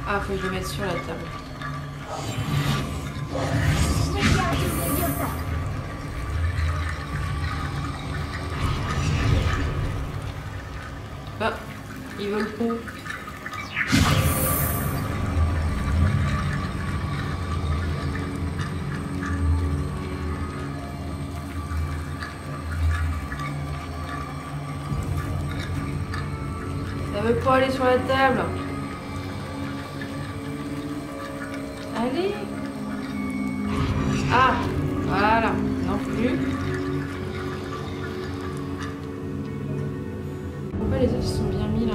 Ah, faut que je le mette sur la table. Ah, ils veulent pas. Ça veut pas aller sur la table. Allez. Ah, voilà. Non plus. Pourquoi les autres sont bien mis là?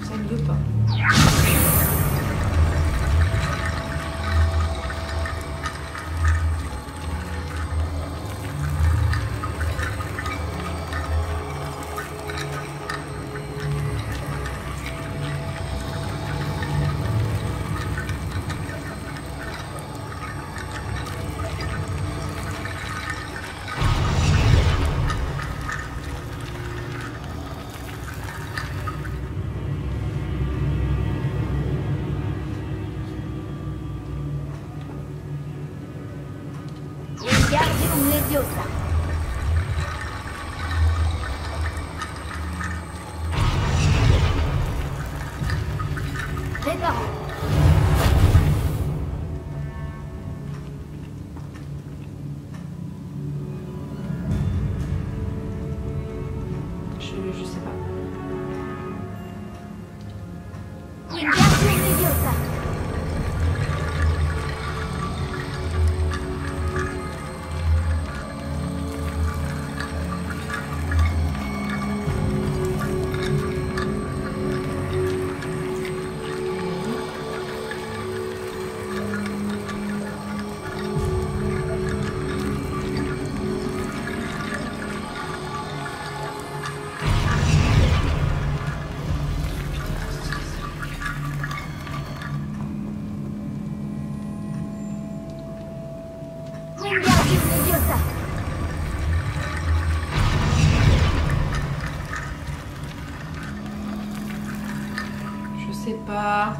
Ça ne veut pas. Wingardium Leviosa. Réparo. sais pas.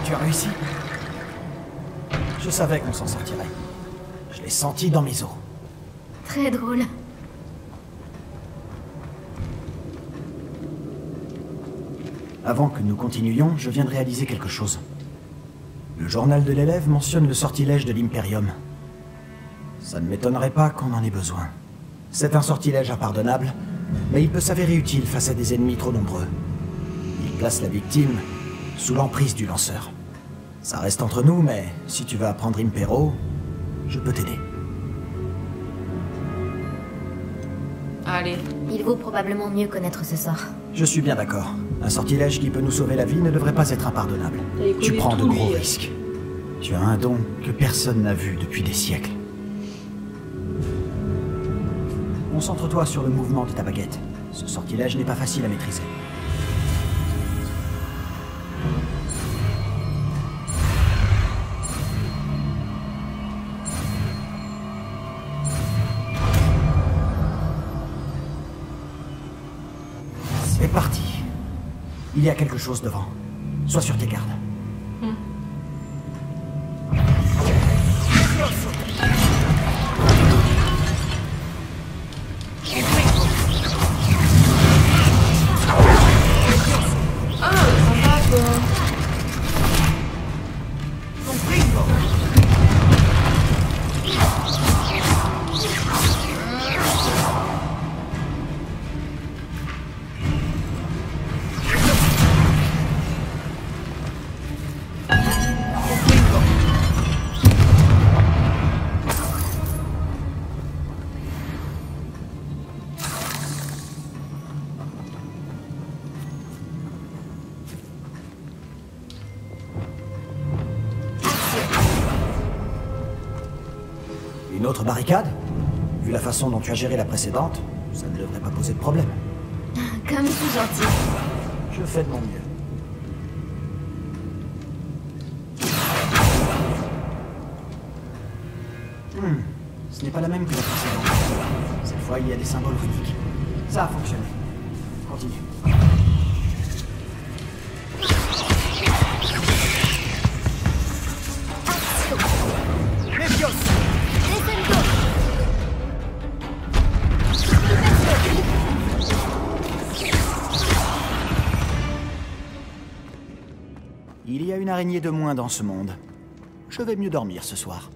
Tu as réussi? Je savais qu'on s'en sortirait. Je l'ai senti dans mes os. Très drôle. Avant que nous continuions, je viens de réaliser quelque chose. Le journal de l'élève mentionne le sortilège de l'Imperium. Ça ne m'étonnerait pas qu'on en ait besoin. C'est un sortilège impardonnable, mais il peut s'avérer utile face à des ennemis trop nombreux. Il place la victime sous l'emprise du lanceur. Ça reste entre nous, mais si tu veux apprendre Impero, je peux t'aider. Allez. Il vaut probablement mieux connaître ce sort. Je suis bien d'accord. Un sortilège qui peut nous sauver la vie ne devrait pas être impardonnable. Tu prends de gros risques. Tu as un don que personne n'a vu depuis des siècles. Concentre-toi sur le mouvement de ta baguette. Ce sortilège n'est pas facile à maîtriser. C'est parti. Il y a quelque chose devant. Sois sur tes gardes. Une autre barricade? Vu la façon dont tu as géré la précédente, ça ne devrait pas poser de problème. Comme c'est gentil. Je fais de mon mieux. Ce n'est pas la même que la précédente. Cette fois, il y a des symboles runiques. Ça a fonctionné. Continue. Il y a une araignée de moins dans ce monde. Je vais mieux dormir ce soir.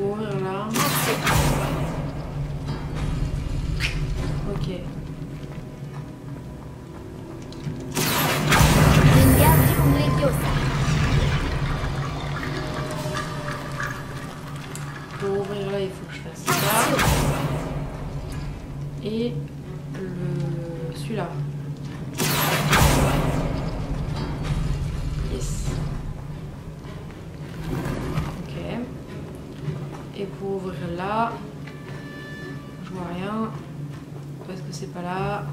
pour ouvrir là. Ok. Pour ouvrir là, il faut que je fasse ça. Et celui-là. Yes. Ok. Et pour ouvrir là, je vois rien. Parce que c'est pas là.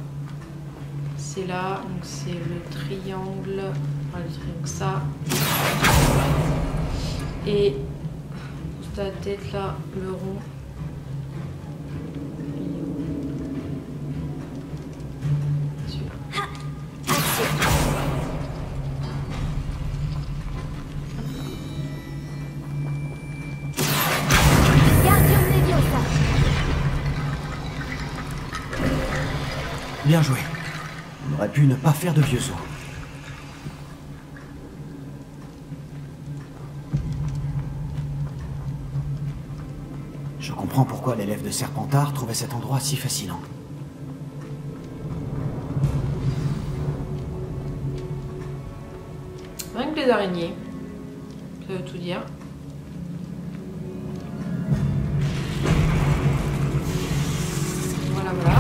C'est là. Donc c'est le triangle. Enfin, le triangle ça. Et ta tête là, le rond. Bien joué. On aurait pu ne pas faire de vieux os. Je comprends pourquoi l'élève de Serpentard trouvait cet endroit si fascinant. Rien que les araignées. Ça veut tout dire. Voilà, voilà.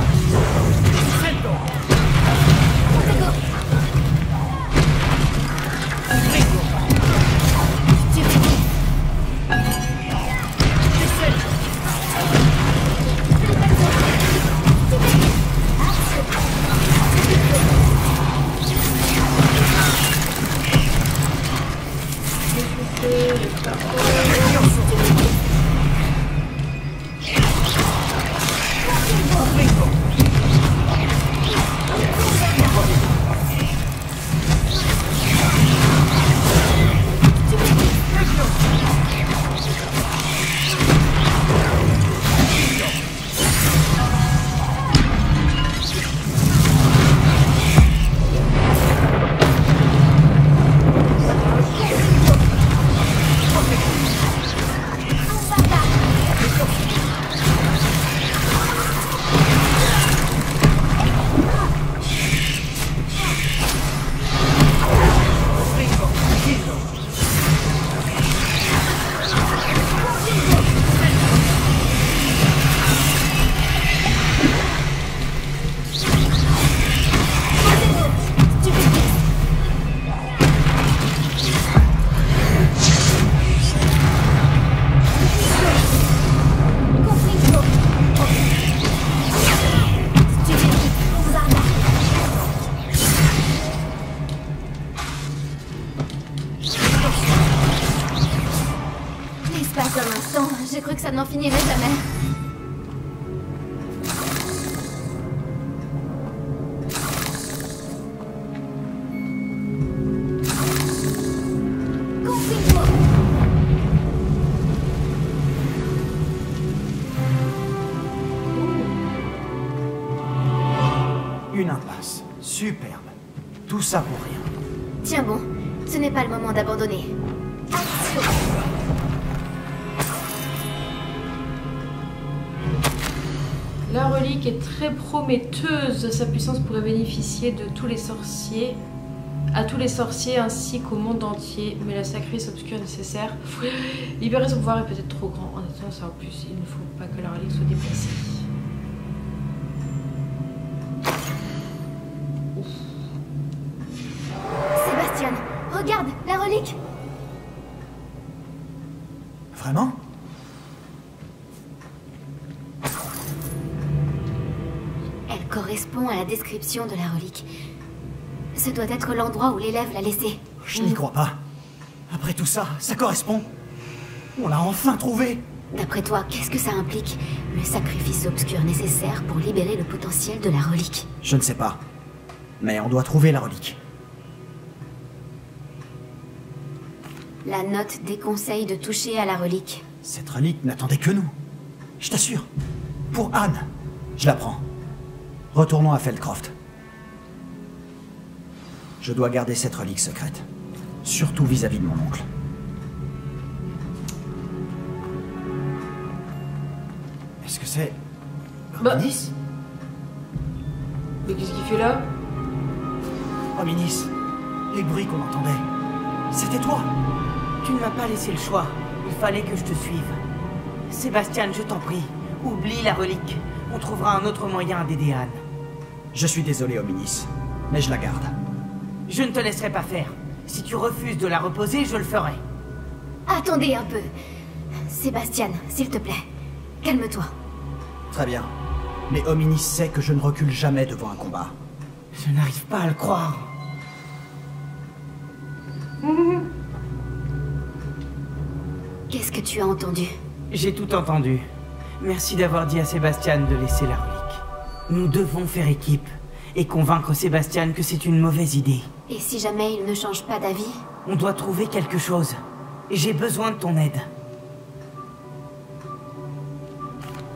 J'ai cru que ça n'en finirait jamais. Une impasse. Superbe. Tout ça pour rien. Tiens bon, ce n'est pas le moment d'abandonner. Action! La relique est très prometteuse. Sa puissance pourrait bénéficier de tous les sorciers, à tous les sorciers ainsi qu'au monde entier. Mais la sacrifice obscure nécessaire. Libérer son pouvoir est peut-être trop grand. En attendant, ça en plus, il ne faut pas que la relique soit déplacée. Sébastien, regarde, la relique. Vraiment ? Elle correspond à la description de la relique. Ce doit être l'endroit où l'élève l'a laissée. Je n'y crois pas. Après tout ça, ça correspond. On l'a enfin trouvé. D'après toi, qu'est-ce que ça implique? Le sacrifice obscur nécessaire pour libérer le potentiel de la relique. Je ne sais pas. Mais on doit trouver la relique. La note déconseille de toucher à la relique. Cette relique n'attendait que nous. Je t'assure. Pour Anne. Je la prends. Retournons à Feldcroft. Je dois garder cette relique secrète. Surtout vis-à-vis de mon oncle. C'est... Bah. Hominis? Mais qu'est-ce qu'il fait là? Hominis, les bruits qu'on entendait, c'était toi. Tu ne m'as pas laissé le choix. Il fallait que je te suive. Sébastien, je t'en prie, oublie la relique. On trouvera un autre moyen d'aider Anne. Je suis désolé, Hominis, mais je la garde. Je ne te laisserai pas faire. Si tu refuses de la reposer, je le ferai. Attendez un peu. Sébastien, s'il te plaît, calme-toi. Très bien. Mais Hominis sait que je ne recule jamais devant un combat. Je n'arrive pas à le croire. Qu'est-ce que tu as entendu? J'ai tout entendu. Merci d'avoir dit à Sébastien de laisser la relique. Nous devons faire équipe et convaincre Sébastien que c'est une mauvaise idée. Et si jamais il ne change pas d'avis? On doit trouver quelque chose. J'ai besoin de ton aide.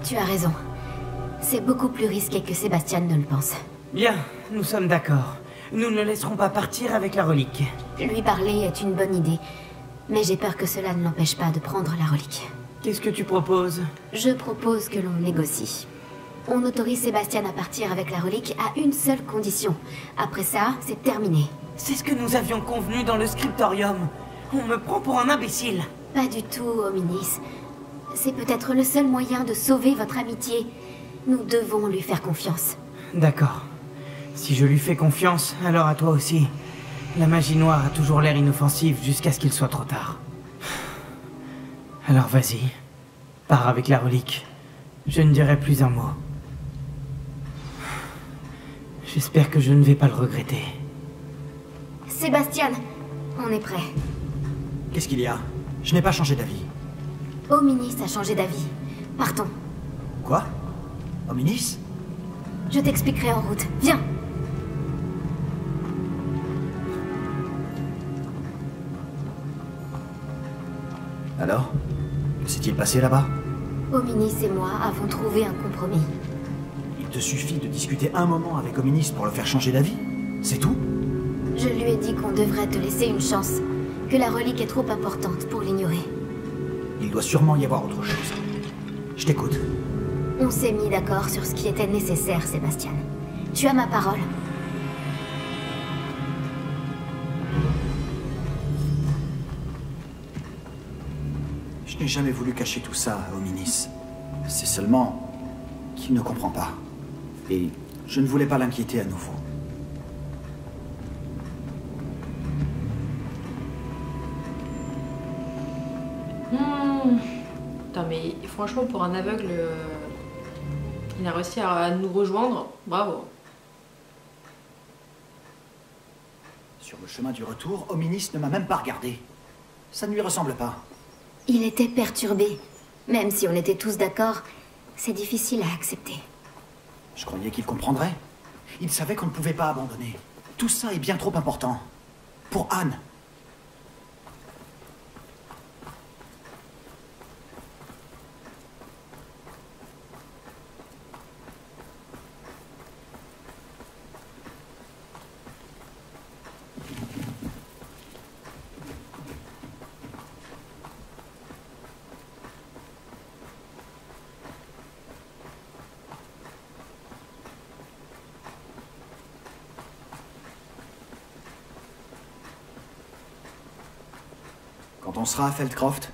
Tu as raison. C'est beaucoup plus risqué que Sébastien ne le pense. Bien, nous sommes d'accord. Nous ne laisserons pas partir avec la relique. Lui parler est une bonne idée, mais j'ai peur que cela ne l'empêche pas de prendre la relique. Qu'est-ce que tu proposes? Je propose que l'on négocie. On autorise Sébastien à partir avec la relique à une seule condition. Après ça, c'est terminé. C'est ce que nous avions convenu dans le scriptorium. On me prend pour un imbécile. Pas du tout, Hominis. C'est peut-être le seul moyen de sauver votre amitié. Nous devons lui faire confiance. D'accord. Si je lui fais confiance, alors à toi aussi. La magie noire a toujours l'air inoffensive jusqu'à ce qu'il soit trop tard. Alors vas-y. Pars avec la relique. Je ne dirai plus un mot. J'espère que je ne vais pas le regretter. Sébastien, on est prêt. Qu'est-ce qu'il y a? Je n'ai pas changé d'avis. Hominis a changé d'avis. Partons. Quoi? Hominis? Je t'expliquerai en route. Viens. Alors? Que s'est-il passé là-bas? Hominis et moi avons trouvé un compromis. Il te suffit de discuter un moment avec Hominis pour le faire changer d'avis? C'est tout? Je lui ai dit qu'on devrait te laisser une chance, que la relique est trop importante pour l'ignorer. Il doit sûrement y avoir autre chose. Je t'écoute. On s'est mis d'accord sur ce qui était nécessaire, Sébastien. Tu as ma parole. Je n'ai jamais voulu cacher tout ça à Hominis. C'est seulement qu'il ne comprend pas. Et je ne voulais pas l'inquiéter à nouveau. Putain, mais franchement, pour un aveugle, il a réussi à nous rejoindre. Bravo. Sur le chemin du retour, Hominis ne m'a même pas regardé. Ça ne lui ressemble pas. Il était perturbé. Même si on était tous d'accord, c'est difficile à accepter. Je croyais qu'il comprendrait. Il savait qu'on ne pouvait pas abandonner. Tout ça est bien trop important. Pour Anne. Quand on sera à Feldcroft,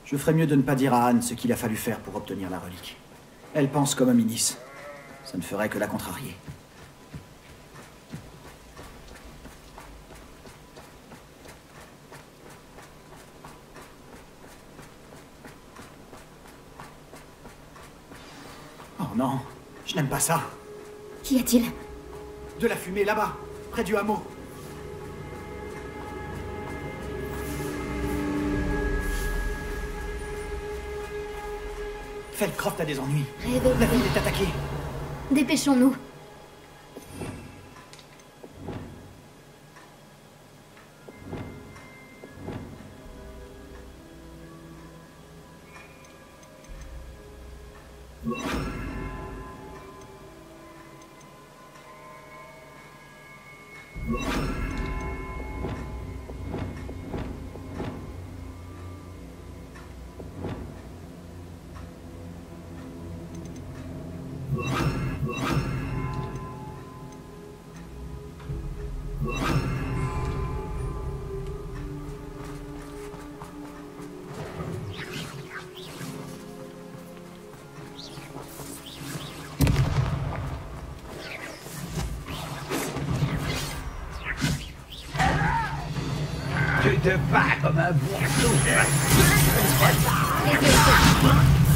je ferai mieux de ne pas dire à Anne ce qu'il a fallu faire pour obtenir la relique. Elle pense comme Hominis. Ça ne ferait que la contrarier. Oh non, je n'aime pas ça. Qu'y a-t-il? De la fumée là-bas, près du hameau. Feldcroft a des ennuis. La ville est attaquée. Dépêchons-nous. Tu te bats comme un bourgeois.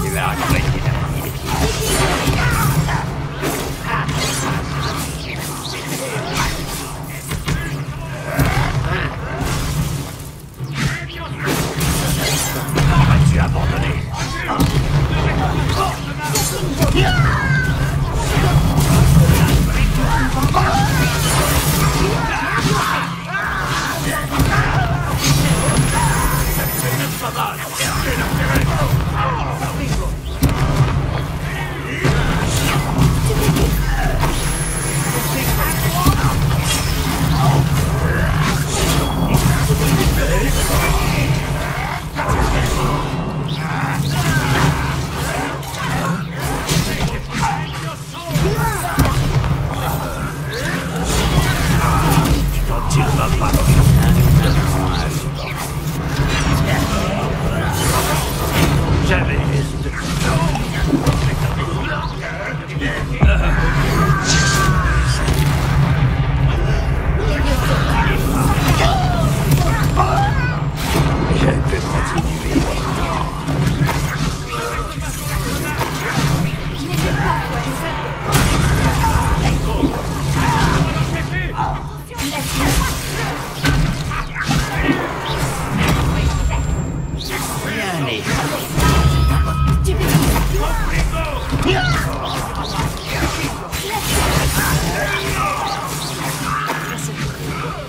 Tu vas retrouver Aurais-tu abandonné?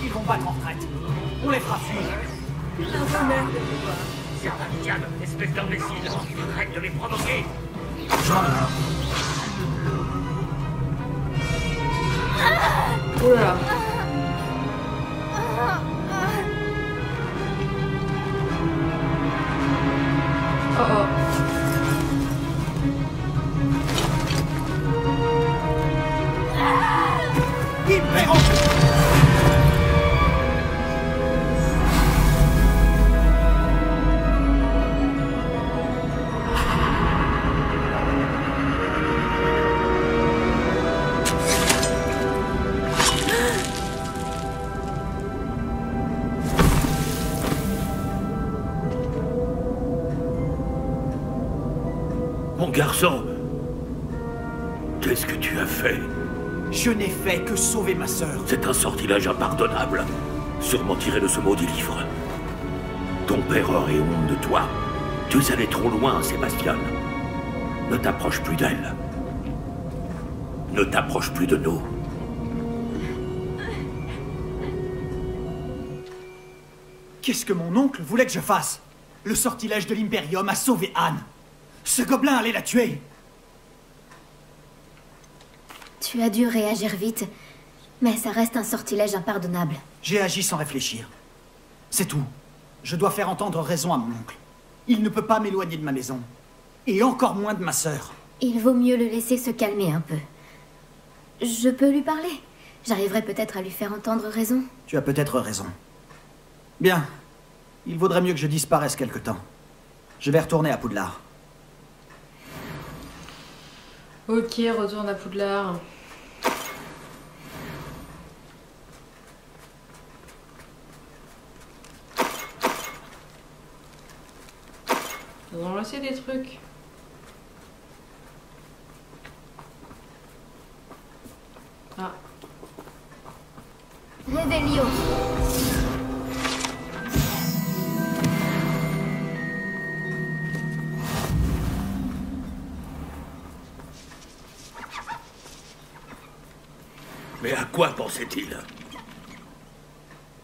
Ils vont battre en retraite. On les fera fuir. Sebastian, espèce d'imbécile, arrête de les provoquer. Oh là là. Oh oh. Mon garçon, qu'est-ce que tu as fait? Je n'ai fait que sauver ma sœur. C'est un sortilège impardonnable, sûrement tiré de ce maudit livre. Ton père aurait honte de toi. Tu es allé trop loin, Sébastien. Ne t'approche plus d'elle. Ne t'approche plus de nous. Qu'est-ce que mon oncle voulait que je fasse? Le sortilège de l'Imperium a sauvé Anne. Ce gobelin allait la tuer. Tu as dû réagir vite, mais ça reste un sortilège impardonnable. J'ai agi sans réfléchir. C'est tout. Je dois faire entendre raison à mon oncle. Il ne peut pas m'éloigner de ma maison. Et encore moins de ma sœur. Il vaut mieux le laisser se calmer un peu. Je peux lui parler. J'arriverai peut-être à lui faire entendre raison. Tu as peut-être raison. Bien. Il vaudrait mieux que je disparaisse quelque temps. Je vais retourner à Poudlard. Ok, retourne à Poudlard. Ils ont laissé des trucs. Ah. Réveillon. Mais à quoi pensait-il?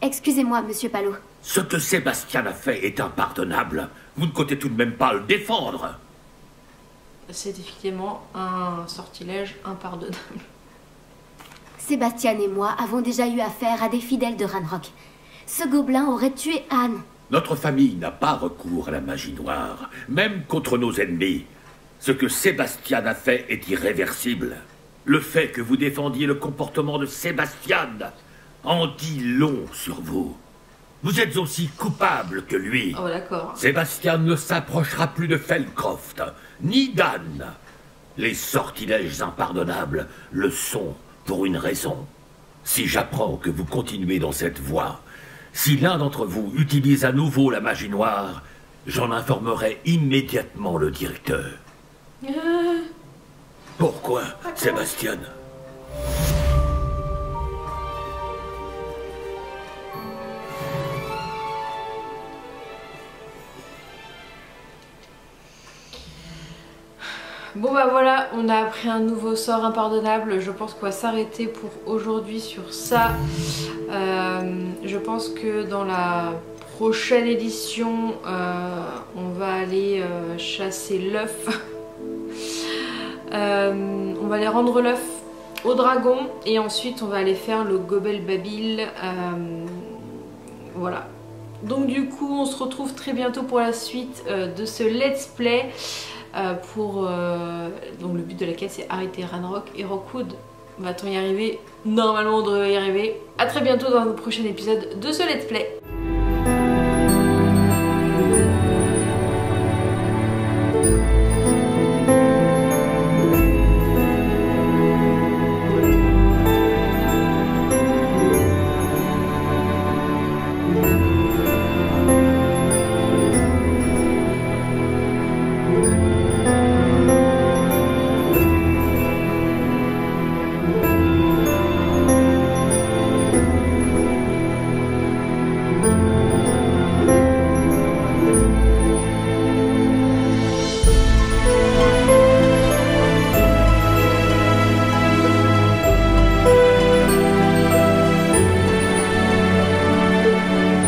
Excusez-moi, monsieur Palot. Ce que Sébastien a fait est impardonnable. Vous ne comptez tout de même pas le défendre. C'est effectivement un sortilège impardonnable. Sébastien et moi avons déjà eu affaire à des fidèles de Ranrock. Ce gobelin aurait tué Anne. Notre famille n'a pas recours à la magie noire, même contre nos ennemis. Ce que Sébastien a fait est irréversible. Le fait que vous défendiez le comportement de Sébastien en dit long sur vous. Vous êtes aussi coupable que lui. Oh, d'accord. Sébastien ne s'approchera plus de Feldcroft, ni d'Anne. Les sortilèges impardonnables le sont pour une raison. Si j'apprends que vous continuez dans cette voie, Si l'un d'entre vous utilise à nouveau la magie noire, j'en informerai immédiatement le directeur. Pourquoi, Sébastien? Bon bah voilà, on a appris un nouveau sort impardonnable. Je pense qu'on va s'arrêter pour aujourd'hui sur ça. Je pense que dans la prochaine édition, on va aller chasser l'œuf. On va aller rendre l'œuf au dragon et ensuite on va aller faire le Gobel Babil. Voilà. Donc du coup, on se retrouve très bientôt pour la suite de ce let's play. Donc le but de la quête c'est arrêter Ranrock et Rockwood. Va-t-on y arriver? Normalement on devrait y arriver. A très bientôt dans un prochain épisode de ce let's play. Thank you.